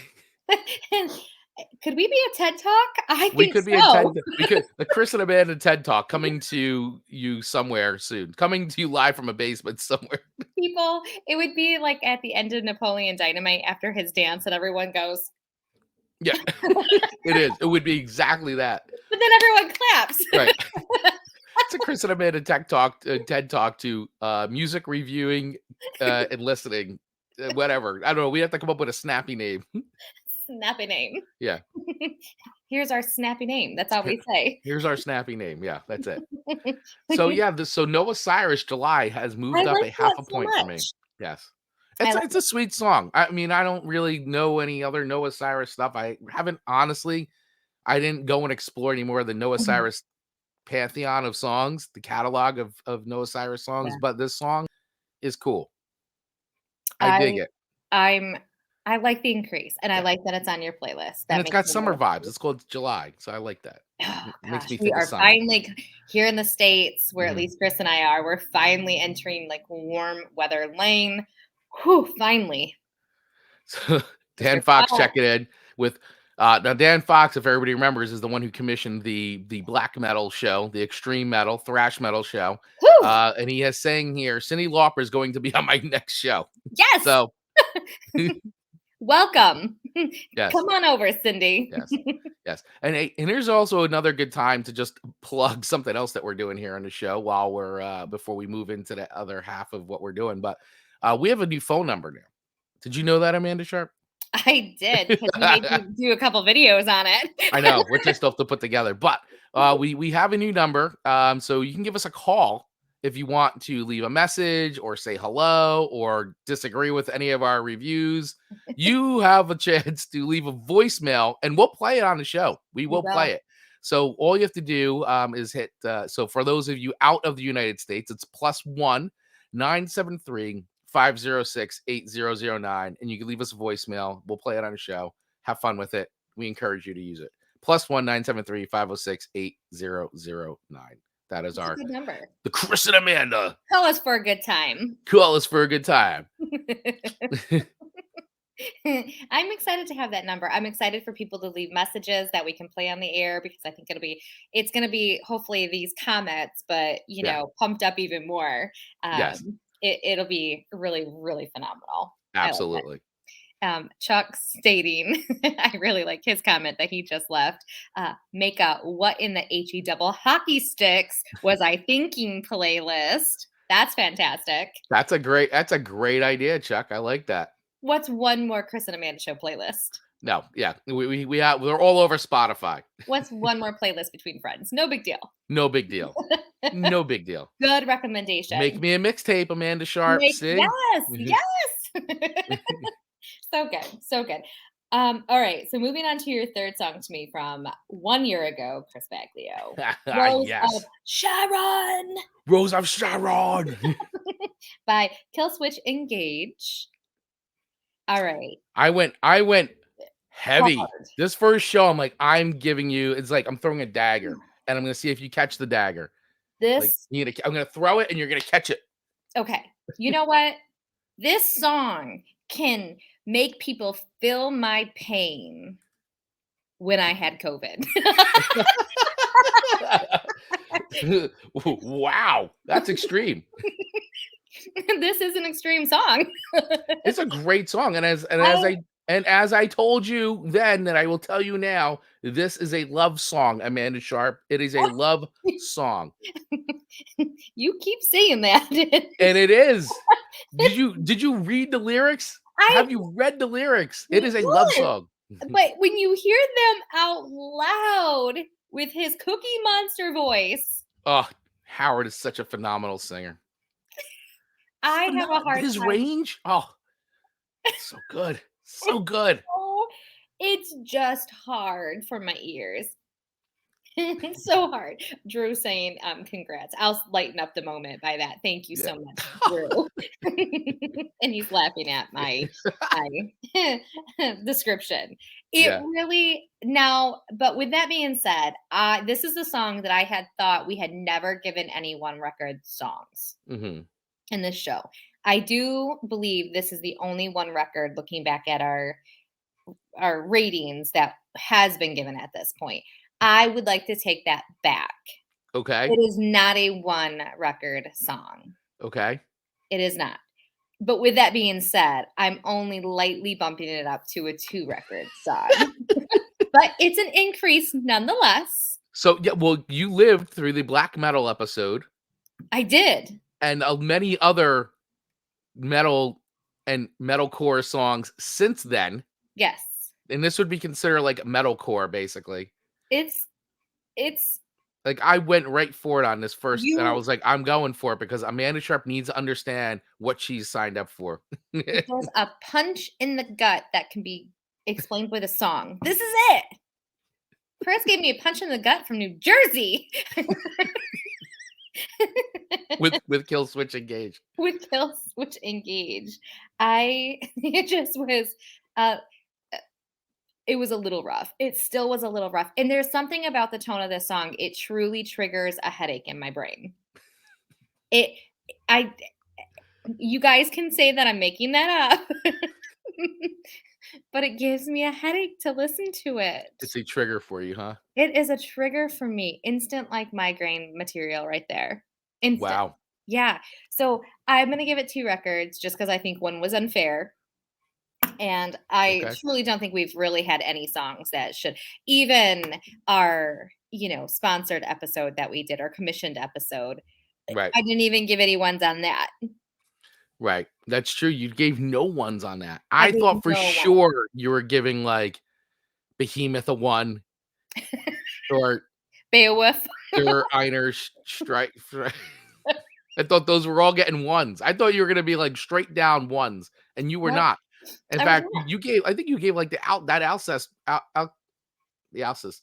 could we be a TED Talk? I We think could be in so. the Chris and Amanda TED Talk coming to you somewhere soon. Coming to you live from a basement somewhere. People, it would be like at the end of Napoleon Dynamite after his dance and everyone goes, Yeah. It is. It would be exactly that. but then everyone claps. Right. It's a Chris and Amanda TED Talk to music reviewing and listening, whatever. I don't know. We have to come up with a snappy name. Snappy name. Yeah. Here's our snappy name. That's all we say. Here's our snappy name. Yeah, that's it. So yeah, so Noah Cyrus July has I moved up like a half that a so point for me. much. Yes. I like It's a sweet song. I mean, I don't really know any other Noah Cyrus stuff. I haven't honestly. I didn't go and explore any more of the Noah Mhm. Cyrus pantheon of songs, the catalog of Noah Cyrus songs, Yeah. but this song is cool. I I dig it. I'm I like the increase, and I Yeah. like that it's on your playlist. And That it's makes got me summer really vibes. happy. It's called July, so I like that. Oh Makes gosh, me we think of are summer. finally here in the States, where at Mhm. least Chris and I are, we're finally entering like warm weather lane. Whew, finally. So Dan Mr. Fox Fox. checking in with now Dan Fox, if everybody remembers, is the one who commissioned the black metal show, the extreme metal, thrash metal show. Whew, And he is saying here, Cindy Lauper is going to be on my next show. yes, So welcome. yes, Come on over, Cindy. yes, yes. And here's also another good time to just plug something else that we're doing here on the show while we're before we move into the other half of what we're doing. But we have a new phone number now. Did you know that, Amanda Sharp? I did because you made me do a couple videos on I it. know, which I still have to put together, but we have a new number, so you can give us a call if you want to leave a message or say hello or disagree with any of our reviews. You have a chance to leave a voicemail, and we'll play it on the show. We We will play will. it. So all you have to do is hit. So for those of you out of the United States, it's +1 973 506 8009, and you can leave us a voicemail. We'll play it on the show. Have fun with it. We encourage you to use it. +1 973 506 8009. That is It's a our good number. the Chris and Amanda. Call us for a good time. Call us for a good time. I'm excited to have that number. I'm excited for people to leave messages that we can play on the air because I think it's gonna be hopefully these comments, but Yeah. pumped up even more. Yes. It'll be really, really phenomenal. I like that. Absolutely. Chuck stating, I really like his comment that he just left. Make a "What in the he double hockey sticks was I thinking" playlist. That's fantastic. That's a great idea, Chuck. I like that. What's one more Chris and Amanda show playlist? No, yeah. We're all over Spotify. What's one more playlist between friends? No big deal. No big deal. No big deal. Good Make recommendation. me a mixtape, Amanda Sharp. See? Yes, yes. So good, so good. All right, so moving on to your third song to me from 1 year ago, Chris Baglio. Rose of Yes. Sharon Rose of Sharon. by Killswitch Engage. All right. I went heavy. Hard. This first show, I'm like, it's like I'm throwing a dagger, and I'm gonna see if you catch the dagger. Like This I'm gonna throw it and you're gonna catch it. okay. You know what? This song can make people feel my pain when I had COVID. Wow, that's extreme. This is an extreme song. It's a great song, I and as I told you then, that I will tell you now, this is a love song, Amanda Sharp. It is a love song, You keep saying that. and it is. Did you read the lyrics? I Have you read the lyrics? It is a love would, song. but when you hear them out loud with his Cookie Monster voice, Oh, Howard is such a phenomenal singer. I have a hard His time. range, oh, so good, so good. Oh, it's just hard for my ears. It's so hard. Drew saying, congrats. I'll lighten up the moment by that. Thank you Yeah. so much, Drew. And he's laughing at my description. It Yeah. really now, but with that being said, this is the song that I had thought we had never given any one record songs Hmm. in this show. I do believe this is the only one record looking back at our ratings that has been given at this point. I would like to take that back. Okay. It is not a one record song. Okay. It is not. But with that being said, I'm only lightly bumping it up to a two record song. But it's an increase nonetheless. So yeah, well, you lived through the black metal episode I did. and many other metal and metalcore songs since then, Yes. and this would be considered like metalcore, basically. It's it's Like I went right for it on this first, and I you was like, I'm going for it because Amanda Sharp needs to understand what she's signed up for. if there's a punch in the gut that can be explained with a song. This is it. Chris gave me a punch in the gut from New Jersey. with Killswitch Engage. With Killswitch Engage. It just was uh it was a little rough. It still was a little rough. And there's something about the tone of this song, it truly triggers a headache in my brain. It I You guys can say that I'm making that up. But it gives me a headache to listen to it. It's a trigger for you, huh? It is a trigger for me. Instant like migraine material right there. Instant. Wow. Yeah. So I'm going to give it two records just because I think one was unfair. And I Okay. truly don't think we've really had any songs that should, even our, sponsored episode that we did, our commissioned episode. Right. I didn't even give any ones on that. Right. That's true. You gave no ones on that. I I gave thought for no one. sure you were giving like Behemoth a 1 or Beowulf. Der Einer Strike. I thought those were all getting ones. I thought you were gonna be like straight down ones, and you were No, not. In I was fact, not. you gave. I think you gave like that Alcest, the Alcest.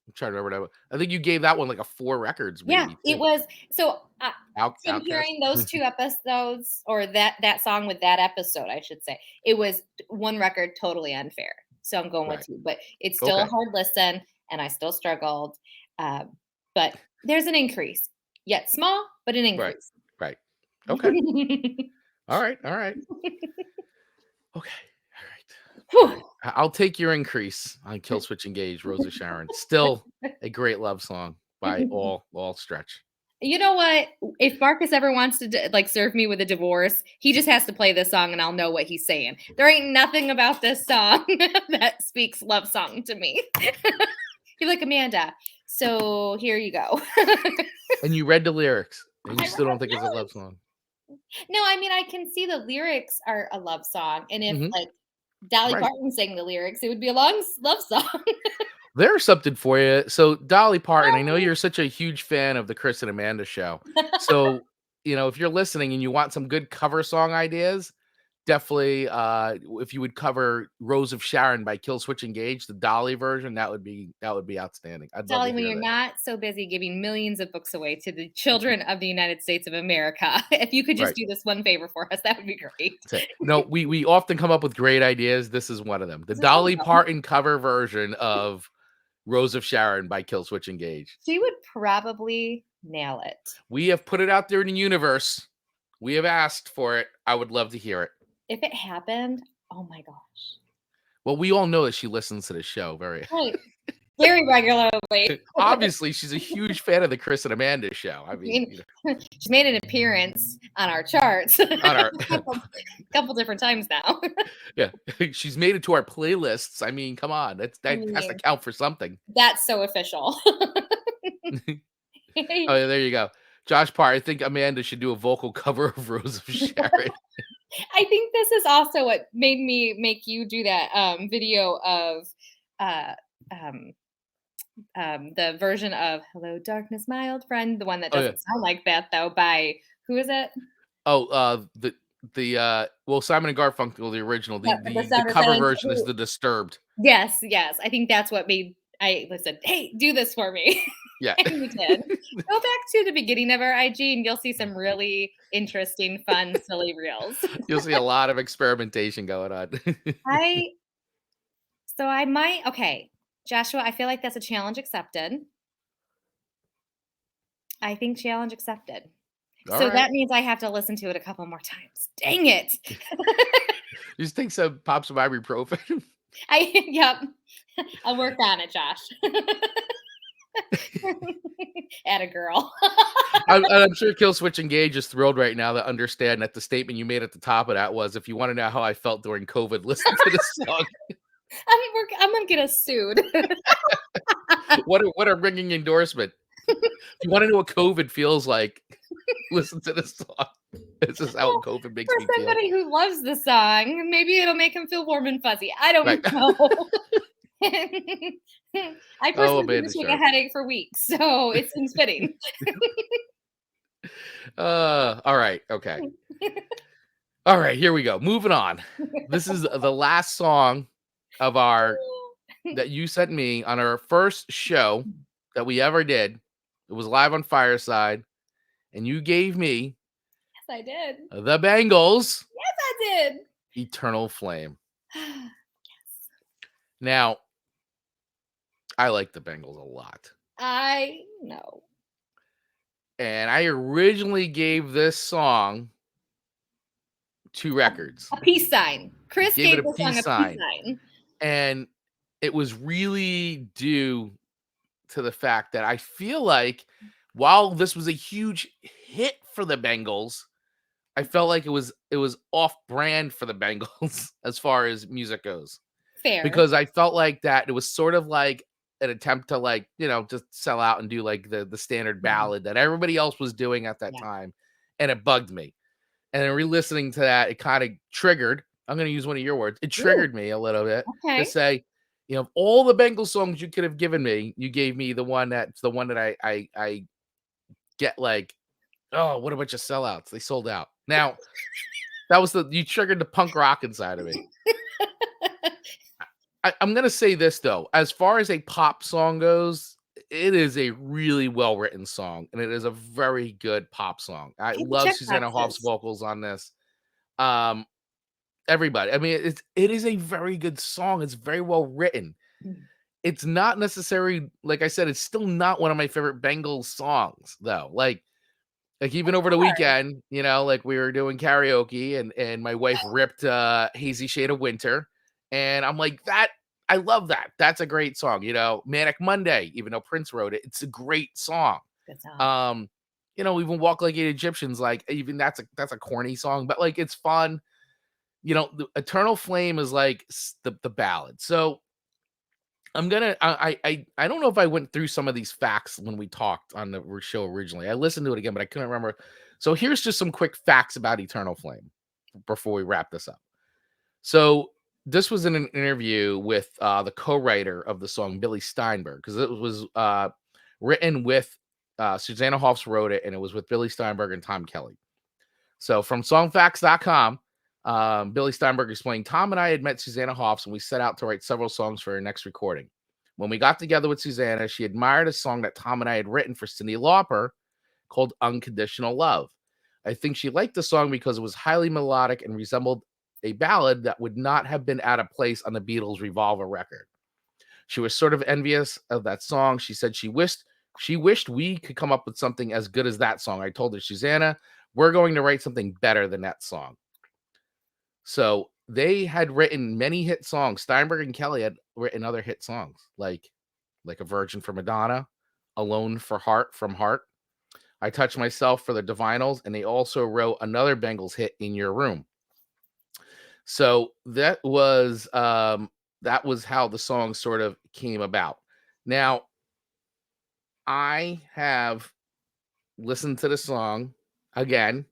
I'm trying to remember that. I think you gave that one like a 4 records, Yeah, maybe it too. was so, from Outcast. hearing those 2 episodes or that song with that episode, I should say, it was one record totally unfair. So I'm going Right. with you, but it's still a Okay. hard listen, and I still struggled, but there's an increase, yet small, but an Right. increase. Right. Okay. All right. All right. Okay. All right. All Whew. right. I'll take your increase on Killswitch Engage, Rose of Sharon. Still a great love song by all stretch. You know what? If Marcus ever wants to serve me with a divorce, he just has to play this song and I'll know what he's saying. There ain't nothing about this song that speaks love song to me. You're like, Amanda, so here you go. And you read the lyrics, and you I still don't read think it's a love lyrics. song. No, I mean, I can see the lyrics are a love song. And if Mhm. like Dolly Right. Parton sang the lyrics, it would be a love song. There's something for you. So, Dolly Parton, I know you're such a huge fan of the Chris and Amanda show. So, if you're listening and you want some good cover song ideas, definitely, if you would cover "Rose of Sharon" by Killswitch Engage, the Dolly version, that would be outstanding. I'd love to Dolly, when hear you're that. not so busy giving millions of books away to the children of the United States of America, if you could just Right. do this one favor for us, that would be great. That's it. No, we often come up with great ideas. This is one of them. The This is one of Dolly them. Parton cover version of "Rose of Sharon" by Killswitch Engage. She would probably nail it. We have put it out there in the universe. We have asked for it. I would love to hear it. If it happened, oh my gosh. Well, we all know that she listens to the show Right. Very regularly. obviously, she's a huge fan of the Chris and Amanda show. I I mean, mean, she's made an appearance on our charts on our a couple different times now. yeah, she's made it to our playlists. I mean, come on, that I has to mean, count for something. that's so official. Oh, yeah, there you go. Josh Parr, I think Amanda should do a vocal cover of Rose of Sharon. I think this is also what made me make you do that video of uh, um, the version of "Hello, Darkness, My Old Friend," the one that Oh yeah. doesn't sound like that though. By who is it? Oh, well, Simon and Garfunkel, the original. The Yeah, the, the sound of cover silence. version is the Disturbed. Yes, yes. I think that's what made I said, "Hey, do this for me." Yeah. And you did. Go back to the beginning of our IG and you'll see some really interesting, fun, silly reels. You'll see a lot of experimentation going on. I so I might okay, Joshua, I feel like that's a challenge accepted. I think challenge accepted. All So right. that means I have to listen to it a couple more times. Dang it. You just take some pop some ibuprofen. Yep. I'll work on it, Josh. At a girl. I'm sure Killswitch Engage is thrilled right now to understand that the statement you made at the top of that was, "If you want to know how I felt during COVID, listen to this song." I'm gonna get us sued. What a ringing endorsement. If you want to know what COVID feels like, listen to this song. This is how Well, COVID makes for me feel. somebody who loves the song, maybe it'll make him feel warm and fuzzy. I don't Right. know. I Oh, personally Amanda been taking a Sharp. headache for weeks, so it seems fitting. All right. Okay. All right. Here we go. Moving on. This is the last song of our that you sent me on our first show that we ever did. It was live on Fireside, and you gave me Yes, I did. the Bangles Yes, I did. Eternal Flame. Now, I like the Bangles a lot. I know. And I originally gave this song 2 records. A peace sign. Chris Gave it gave a the song peace a peace sign. sign. And it was really due to the fact that I feel like while this was a huge hit for the Bengals, I felt like it was off brand for the Bengals as far as music goes. Fair. Because I felt like that it was sort of like an attempt to like, just sell out and do like the standard ballad that everybody else was doing at that Yeah. time. And it bugged me. And then re-listening to that, it kind of triggered. I'm going to use one of your words. It Ooh, triggered me a little bit to okay. say, of all the Bengals songs you could have given me, you gave me the one that I get like, oh, what a bunch of sellouts. They sold out. Now, you triggered the punk rock inside of me. I'm going to say this though, as far as a pop song goes, it is a really well-written song, and it is a very good pop song. I Hit the love check Susanna Hoff's boxes. vocals on this. Um, Everybody. I mean, it is a very good song. It's very well written. Mm. It's not necessarily, like I said, it's still not one of my favorite Bengals songs, though. Like even That's over the hard. weekend, like we were doing karaoke and my wife ripped Hazy Shade of Winter. And I'm like, I love that. That's a great song. Manic Monday, even though Prince wrote it, it's a great song. Good song. Even Walk Like Eight Egyptians, like even that's a corny song, but like it's fun. The Eternal Flame is like the ballad. So I don't know if I went through some of these facts when we talked on the show originally. I listened to it again, but I couldn't remember. So here's just some quick facts about Eternal Flame before we wrap this up. So this was in an interview with the co-writer of the song, Billy Steinberg, because it was written with Susanna Hoffs wrote it, and it was with Billy Steinberg and Tom Kelly. So from songfacts.com, Billy Steinberg explained, Tom and I had met Susanna Hoffs and we set out to write several songs for her next recording. When we got together with Susanna, she admired a song that Tom and I had written for Cyndi Lauper called Unconditional Love. I think she liked the song because it was highly melodic and resembled a ballad that would not have been out of place on the Beatles' Revolver record. She was sort of envious of that song. She said she wished we could come up with something as good as that song. I told her, Susanna, we're going to write something better than that song. So they had written many hit songs. Steinberg and Kelly had written other hit songs like A Virgin for Madonna, Alone for Heart from Heart, I Touch Myself for the Divinals, and they also wrote another Bengals hit, In Your Room. So that was how the song sort of came about. Now, I have listened to the song again.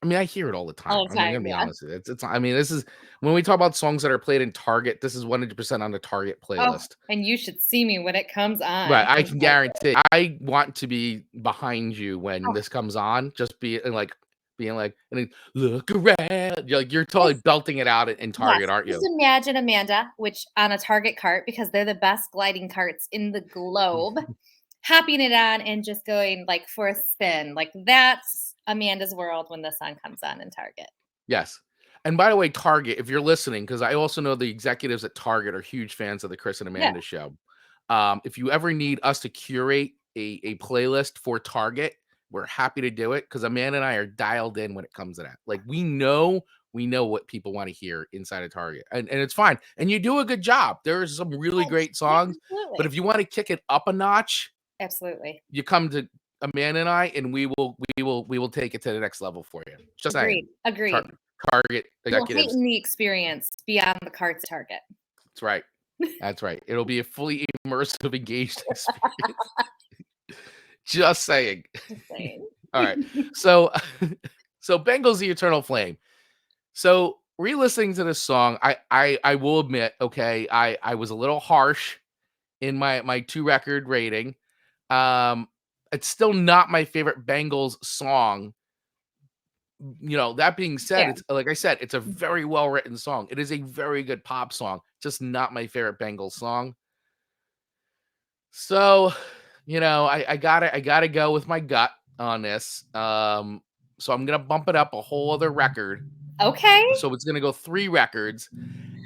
I mean, I hear it all the time. All the I'm gonna time, be yeah. honest with you. It's I mean, this is when we talk about songs that are played in Target, this is 100% on the Target Oh, playlist. and you should see me when it comes Right, on. I can guarantee. I want to be behind you when Oh, this comes on, just being like, and then, "Look around," You're totally belting it out in Yes, Target, aren't just you? imagine Amanda, which on a Target cart, because they're the best gliding carts in the globe, hopping it on and just going like for a spin. Like that's Amanda's world when the song comes on in Target. Yes. And by the way, Target, if you're listening, because I also know the executives at Target are huge fans of the Chris and Yeah, Amanda show. If you ever need us to curate a playlist for Target, we're happy to do it because Amanda and I are dialed in when it comes to that. Like we know what people want to hear inside of Target. And it's fine. And you do a good job. There's some really great yeah, songs. But absolutely. if you want to kick it up a notch, Absolutely. you come to Amanda and I, and we will take it to the next level for you. Just saying. Agreed. Agreed. Target You'll executives. heighten the experience beyond the carts at Target. That's right. That's right. It'll be a fully immersive, engaged experience. Just saying. Just saying. All right. So, so Bangles the Eternal Flame. So re-listening to this song, I will admit, okay, I was a little harsh in my 2 record rating. It's still not my favorite Bangles song. That being said, Fair. it's like I said, it's a very well written song. It is a very good pop song, just not my favorite Bangles song. So, I gotta go with my gut on this. So I'm gonna bump it up a whole other record. Okay. So it's gonna go 3 records.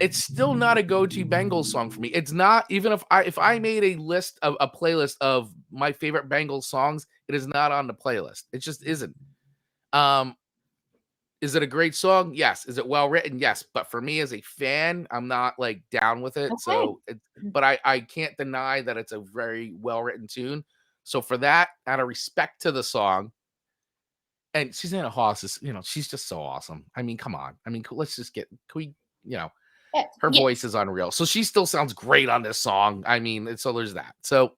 It's still not a go-to Bangles song for me. It's not, even if I made a list of a playlist of my favorite Bangles songs, it is not on the playlist. It just isn't. Um, is it a great song? Yes. Is it well written? Yes. But for me as a fan, I'm not like down with it. Okay. But I can't deny that it's a very well written tune. So for that, out of respect to the song, and Susanna Hoss is, she's just so awesome. I mean, come on. I mean, let's just can we, you know, her Yeah. voice is unreal. So she still sounds great on this song. I mean, so there's that. So,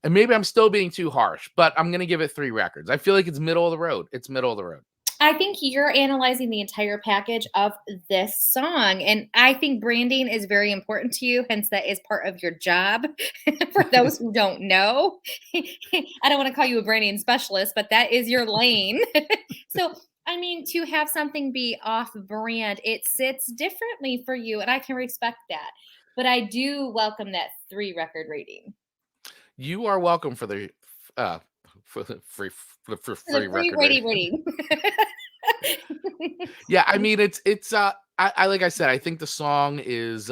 and maybe I'm still being too harsh, but I'm gonna give it 3 records. I feel like it's middle of the road. It's middle of the road. I think you're analyzing the entire package of this song. And I think branding is very important to you. Hence, that is part of your job. For those who don't know, I don't want to call you a branding specialist, but that is your lane. So, I mean, to have something be off brand, it sits differently for you. And I can respect that. But I do welcome that 3 record rating. You are welcome for the uh for the For the free free record rating rating. rating. Yeah, I mean it's I like I said, I think the song is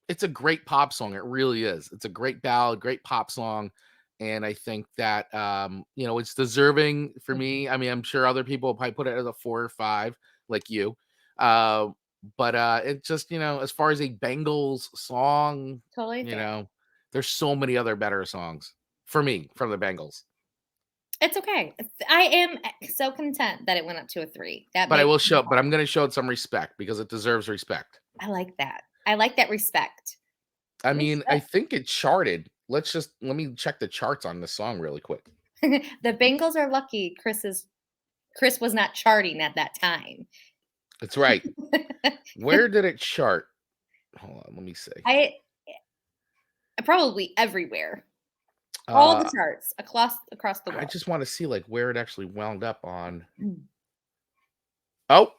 it's a great pop song. It really is. It's a great ballad, great pop song. And I think that it's deserving for me. I mean, I'm sure other people will probably put it as a 4 or 5, like you. Uh, but it just, as far as a Bengals song, Totally you fair. know, there's so many other better songs for me from the Bengals. It's okay. I am so content that it went up to a 3. That But I makes will me show, but I'm gonna show it some respect because it deserves respect. I like that. I like that respect. I You mean, I should. think it charted. Let me check the charts on this song really quick. The Bengals are lucky Chris was not charting at that time. That's right. Where did it chart? Hold on, let me see. I probably everywhere. All the Uh, charts across the I world. just want to see like where it actually wound up on. Mm. Oh,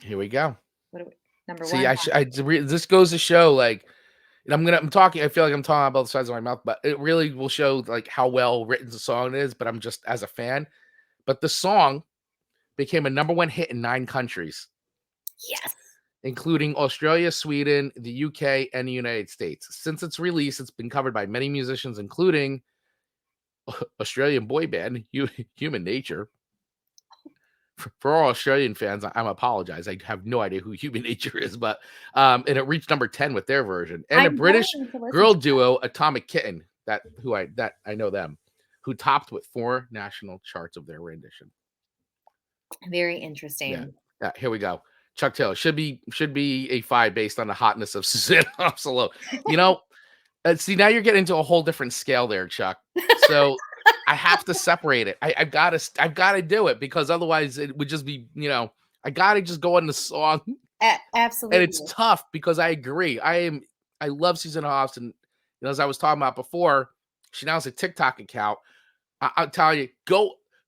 here we go. What are we, number See, 1? this goes to show like, and I'm talking. I feel like I'm talking about both sides of my mouth, but it really will show like how well written the song is. But I'm just as a fan. But the song became a #1 hit in 9 countries, Yes. including Australia, Sweden, the UK, and the United States. Since its release, it's been covered by many musicians, including Australian boy band Human Nature. For all Australian fans, I'm apologize. I have no idea who Human Nature is, but and it reached #10 with their version, and a I'm British going to listen girl to duo, Atomic Kitten, that I know them, who topped with 4 national charts of their rendition. that. Very Yeah, interesting. yeah. Here we go. Chuck Taylor should be a 5 based on the hotness of Susanna Hoffs alone. You know, see, now you're getting into a whole different scale there, Chuck. So I have to separate it. I've got to do it because otherwise it would just be, I got to just go on the song. And it's Absolutely. tough because I agree. I love Susan Hoffs, and as I was talking about before, she now has a TikTok account. I'll tell you,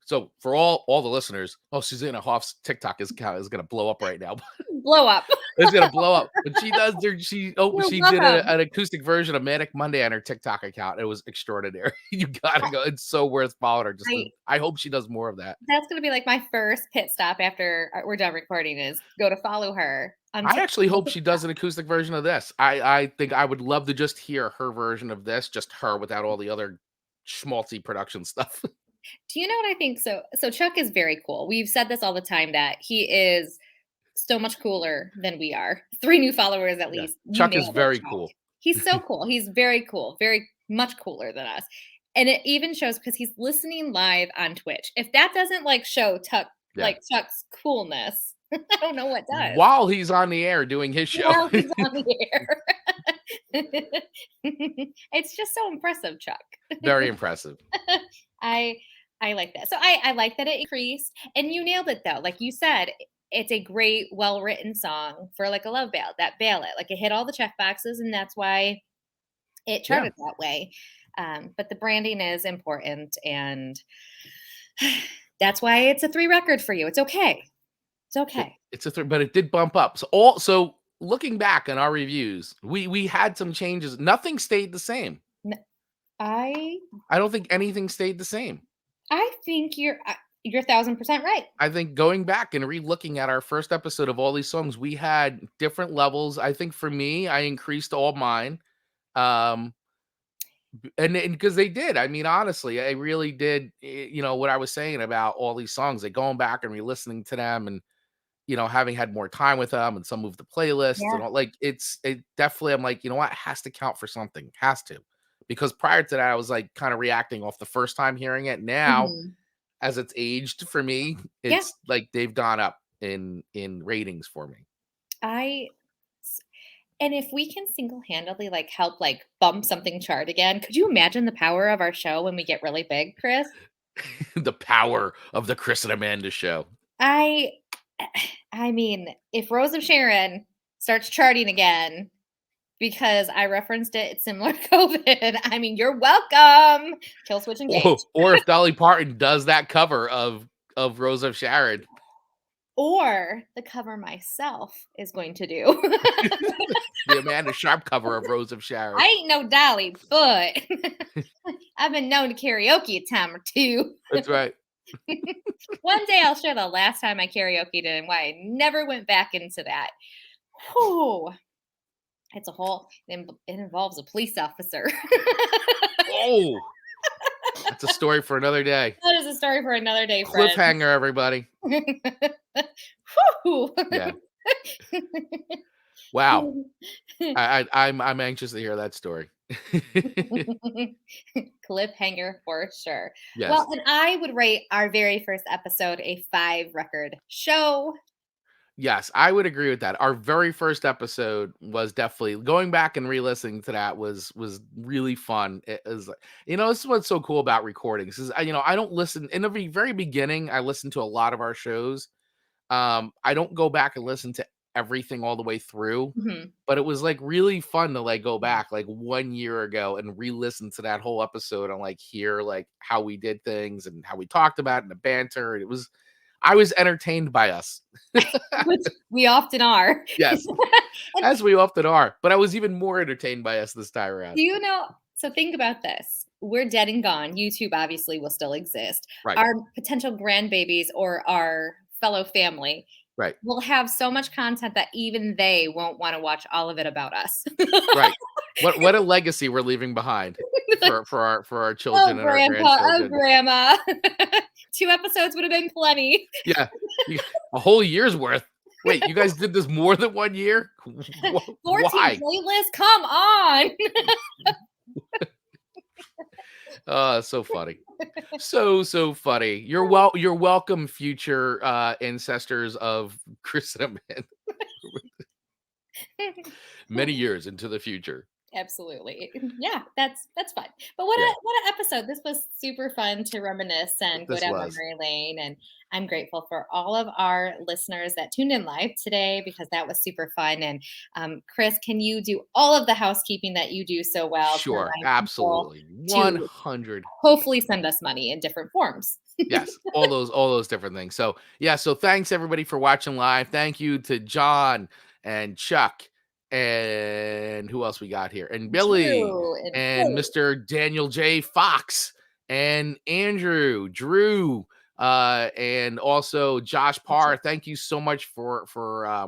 So for all the listeners, Susanna Hoff's TikTok is gonna blow up right now. Blow up. It's gonna blow up. But You're she did welcome. an acoustic version of Manic Monday on her TikTok account. It was extraordinary. You gotta go. It's so worth following her. I I hope she does more of that. That's gonna be like my first pit stop after we're done recording is go to follow her on I actually hope she TikTok. does an acoustic version of this. I think I would love to just hear her version of this, just her without all the other schmaltzy production stuff. Do you know what I think? So Chuck is very cool. We've said this all the time that he is so much cooler than we are. 3 new followers at Yeah. least. You Chuck is nailed it, very Chuck. cool. He's so cool. He's very cool, very much cooler than us. And it even shows because he's listening live on Twitch. If that doesn't like show Yeah. Chuck's coolness, I don't know what does. While he's on the air doing his show. While he's on the air. It's just so impressive, Chuck. Very impressive. I I like that. So I like that it increased. And you nailed it though. Like you said, it's a great, well-written song for like a love ballad, that ballad. Like it hit all the check boxes, and that's why it Yeah. charted that way. But the branding is important, and that's why it's a 3 record for you. It's okay. It's okay. It's a but it did bump up. So looking back on our reviews, we had some changes. Nothing stayed the same. N- I I don't think anything stayed the same. I think you're 1,000% right. I think going back and re-looking at our first episode of all these songs, we had different levels. I think for me, I increased all mine. Um and because they did. I mean, honestly, I really did. What I was saying about all these songs, like going back and re-listening to them, and having had more time with them, and some moved the playlist and Yeah. all, like it definitely, I'm like, you know what, it has to count for something. Has to. Because prior to that, I was like kind of reacting off the first time hearing it. Now, Mhm. as it's aged for me, Yeah. it's like they've gone up in ratings for me. I And if we can single-handedly, like, help, like, bump something chart again, could you imagine the power of our show when we get really big, Chris? The power of the Chris and Amanda show. I I mean, if Rose of Sharon starts charting again because I referenced it, it's similar to COVID. I mean, you're welcome. Killswitch engaged. Or if Dolly Parton does that cover of Rose of Sharon. Or the cover myself is going to do. The Amanda Sharp cover of Rose of Sharon. I ain't no Dolly, but I've been known to karaoke a time or two. That's right. One day I'll share the last time I karaokeed and why I never went back into that. Whew. It's a whole, it involves a police officer. Oh, that's a story for another day. That is a story for another day, friend. Cliffhanger, everybody. Whew. Yeah. Wow. I'm anxious to hear that story. Cliffhanger for sure. Yes. Well, and I would rate our very first episode a 5 record show. Yes, I would agree with that. Our very first episode was definitely going back and re-listening to that was really fun. It was, this is what's so cool about recordings is, I don't listen in the very beginning. I listened to a lot of our shows. I don't go back and listen to everything all the way through, Mhm. but it was like really fun to like go back like 1 year ago and re-listen to that whole episode and like hear like how we did things and how we talked about it and the banter. I was entertained by us. Which we often are. Yes, And as we often are, but I was even more entertained by us this time around. do you know? So think about this. We're dead and gone. YouTube obviously will still exist. Right, Our potential grandbabies or our fellow family right, will have so much content that even they won't want to watch all of it about us. right. What a legacy we're leaving behind for our children Oh, and our grandpa. Oh, grandchildren. grandma. 2 episodes would have been plenty. Yeah, a whole year's worth. Wait, you guys did this more than 1 year? 14 Why? playlists. Come on. Oh, so funny. So funny. You're welcome, future ancestors of Chris and Amanda. Many years into the future. Absolutely. Yeah, that's fun. But Yeah, what an episode. This was super fun to reminisce and go this down was. memory lane. And I'm grateful for all of our listeners that tuned in live today because that was super fun. And Chris, can you do all of the housekeeping that you do so well to Sure, remind people absolutely. to 100. hopefully send us money in different forms? Yes, all those different things. So, yeah, so thanks everybody for watching live. Thank you to John and Chuck and who else we got here? And Billy Drew and and Billy. Mr. Daniel J. Fox and Andrew, Drew, and also Josh Parr. Thank you so much for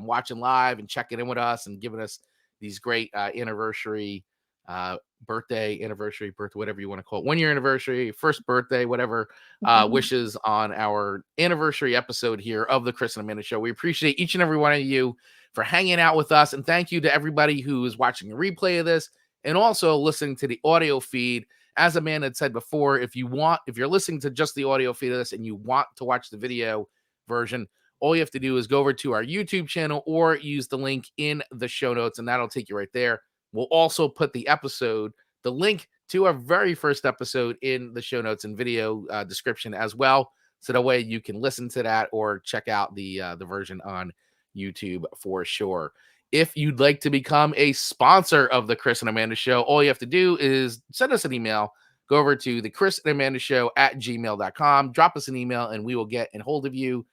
watching live and checking in with us and giving us these great anniversary birthday, whatever you want to call it, 1 year anniversary, first birthday, whatever wishes on our anniversary episode here of the Chris and Amanda Show. We appreciate each and every one of you for hanging out with us. And thank you to everybody who is watching a replay of this and also listening to the audio feed. As Amanda had said before, if you're listening to just the audio feed of this and you want to watch the video version, all you have to do is go over to our YouTube channel or use the link in the show notes, and that'll take you right there. We'll also put the link to our very first episode in the show notes and video description as well. So that way you can listen to that or check out the version on YouTube for sure. If you'd like to become a sponsor of the Chris and Amanda Show, all you have to do is send us an email. Go over to the Chris and Amanda Show at gmail.com. Drop us an email and we will get in hold of you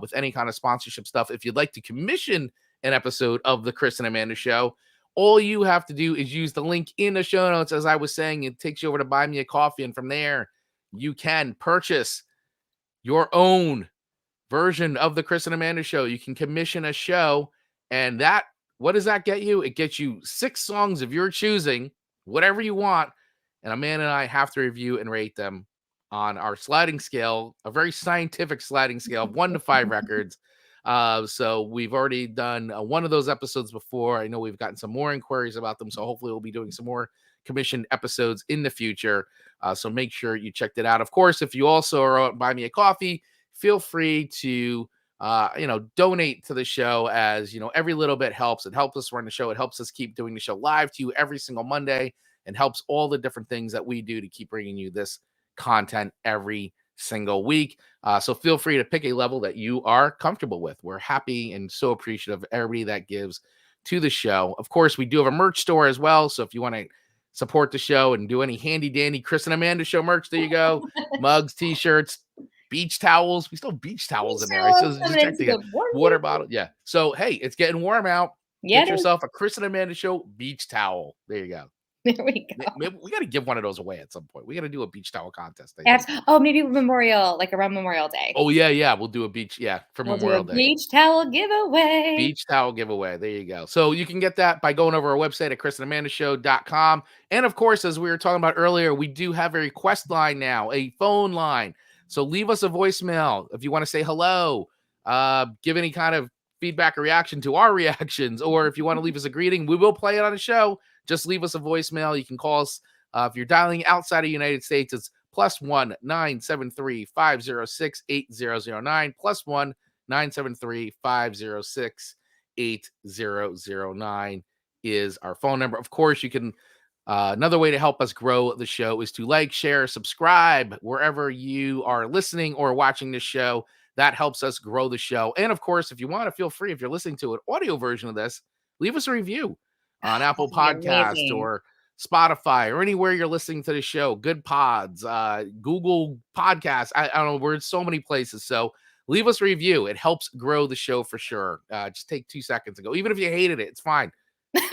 with any kind of sponsorship stuff. If you'd like to commission an episode of the Chris and Amanda Show, all you have to do is use the link in the show notes. As I was saying, it takes you over to Buy Me a Coffee. And from there, you can purchase your own version of the Chris and Amanda Show. You can commission a show. And what does that get you? It gets you 6 songs of your choosing, whatever you want. And Amanda and I have to review and rate them on our sliding scale, a very scientific sliding scale of 1 to 5 records. So we've already done one of those episodes before. I know we've gotten some more inquiries about them. So hopefully we'll be doing some more commissioned episodes in the future. So make sure you checked it out. Of course, if you also are Buy Me a Coffee, feel free to donate to the show. As every little bit helps. It helps us run the show. It helps us keep doing the show live to you every single Monday and helps all the different things that we do to keep bringing you this content every single week. So feel free to pick a level that you are comfortable with. We're happy and so appreciative of everybody that gives to the show. Of course, we do have a merch store as well. So if you want to support the show and do any handy dandy Chris and Amanda Show merch, there you go. Mugs, t-shirts, beach towels. We still have beach towels in there. I Towels just coming checked into again. the warm Water season. bottle. Yeah. So hey, it's getting warm out. Yeah, Get yourself a Chris and Amanda Show beach towel. There you go. there we go. Maybe we got to give one of those away at some point. We got to do a beach towel contest. Oh, maybe around Memorial Day. Oh yeah. We'll do a beach. Yeah, for We'll Memorial do a Day. beach towel giveaway. Beach towel giveaway. There you go. So you can get that by going over our website at chrisandamandashow.com. And of course, as we were talking about earlier, we do have a request line now, a phone line. So leave us a voicemail if you want to say hello, give any kind of feedback or reaction to our reactions, or if you want to leave us a greeting, we will play it on the show. Just leave us a voicemail. You can call us if you're dialing outside of the United States. It's +1 973 506 8009 +1 973 506 8009 is our phone number. Of course, you can. Another way to help us grow the show is to like, share, subscribe wherever you are listening or watching this show. That helps us grow the show. And of course, if you want to, feel free, if you're listening to an audio version of this, leave us a review on Apple That'd be Podcasts amazing. or Spotify or anywhere you're listening to the show. Good Pods, Google Podcasts. I don't know. We're in so many places. So leave us a review. It helps grow the show for sure. Just take 2 seconds ago. Even if you hated it, it's fine.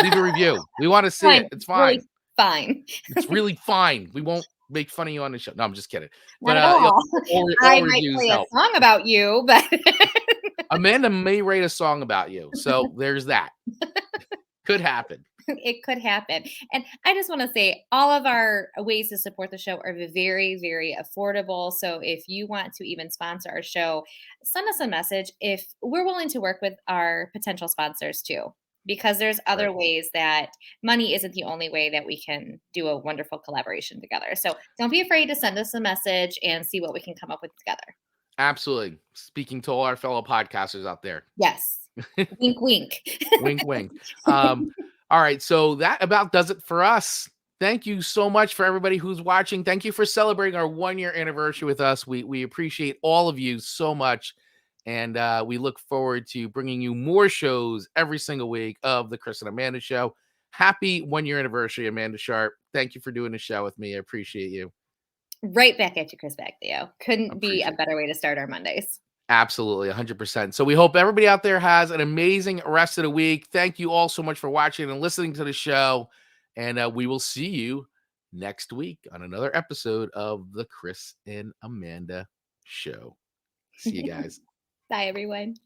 Leave a review. We want to see Fine. it. It's fine. Really fine. It's really fine. We won't make fun of you on the show. No, I'm just kidding. Not But at all. I all might reviews play a help. song about you, but Amanda may write a song about you. So there's that. Could happen. it could happen. And I just want to say all of our ways to support the show are very, very affordable. So if you want to even sponsor our show, send us a message. If we're willing to work with our potential sponsors too, because there's other Right. ways that money isn't the only way that we can do a wonderful collaboration together. So don't be afraid to send us a message and see what we can come up with together. Absolutely. Speaking to all our fellow podcasters out there. Yes. Wink, wink. Wink, wink. All right. So that about does it for us. Thank you so much for everybody who's watching. Thank you for celebrating our 1 year anniversary with us. We appreciate all of you so much. And we look forward to bringing you more shows every single week of the Chris and Amanda Show. Happy 1 year anniversary, Amanda Sharp. Thank you for doing the show with me. I appreciate you. Right back at you, Chris back Theo. Couldn't be a Appreciate it. better way to start our Mondays. Absolutely, 100%. So we hope everybody out there has an amazing rest of the week. Thank you all so much for watching and listening to the show. And we will see you next week on another episode of the Chris and Amanda Show. See you guys. Bye, everyone.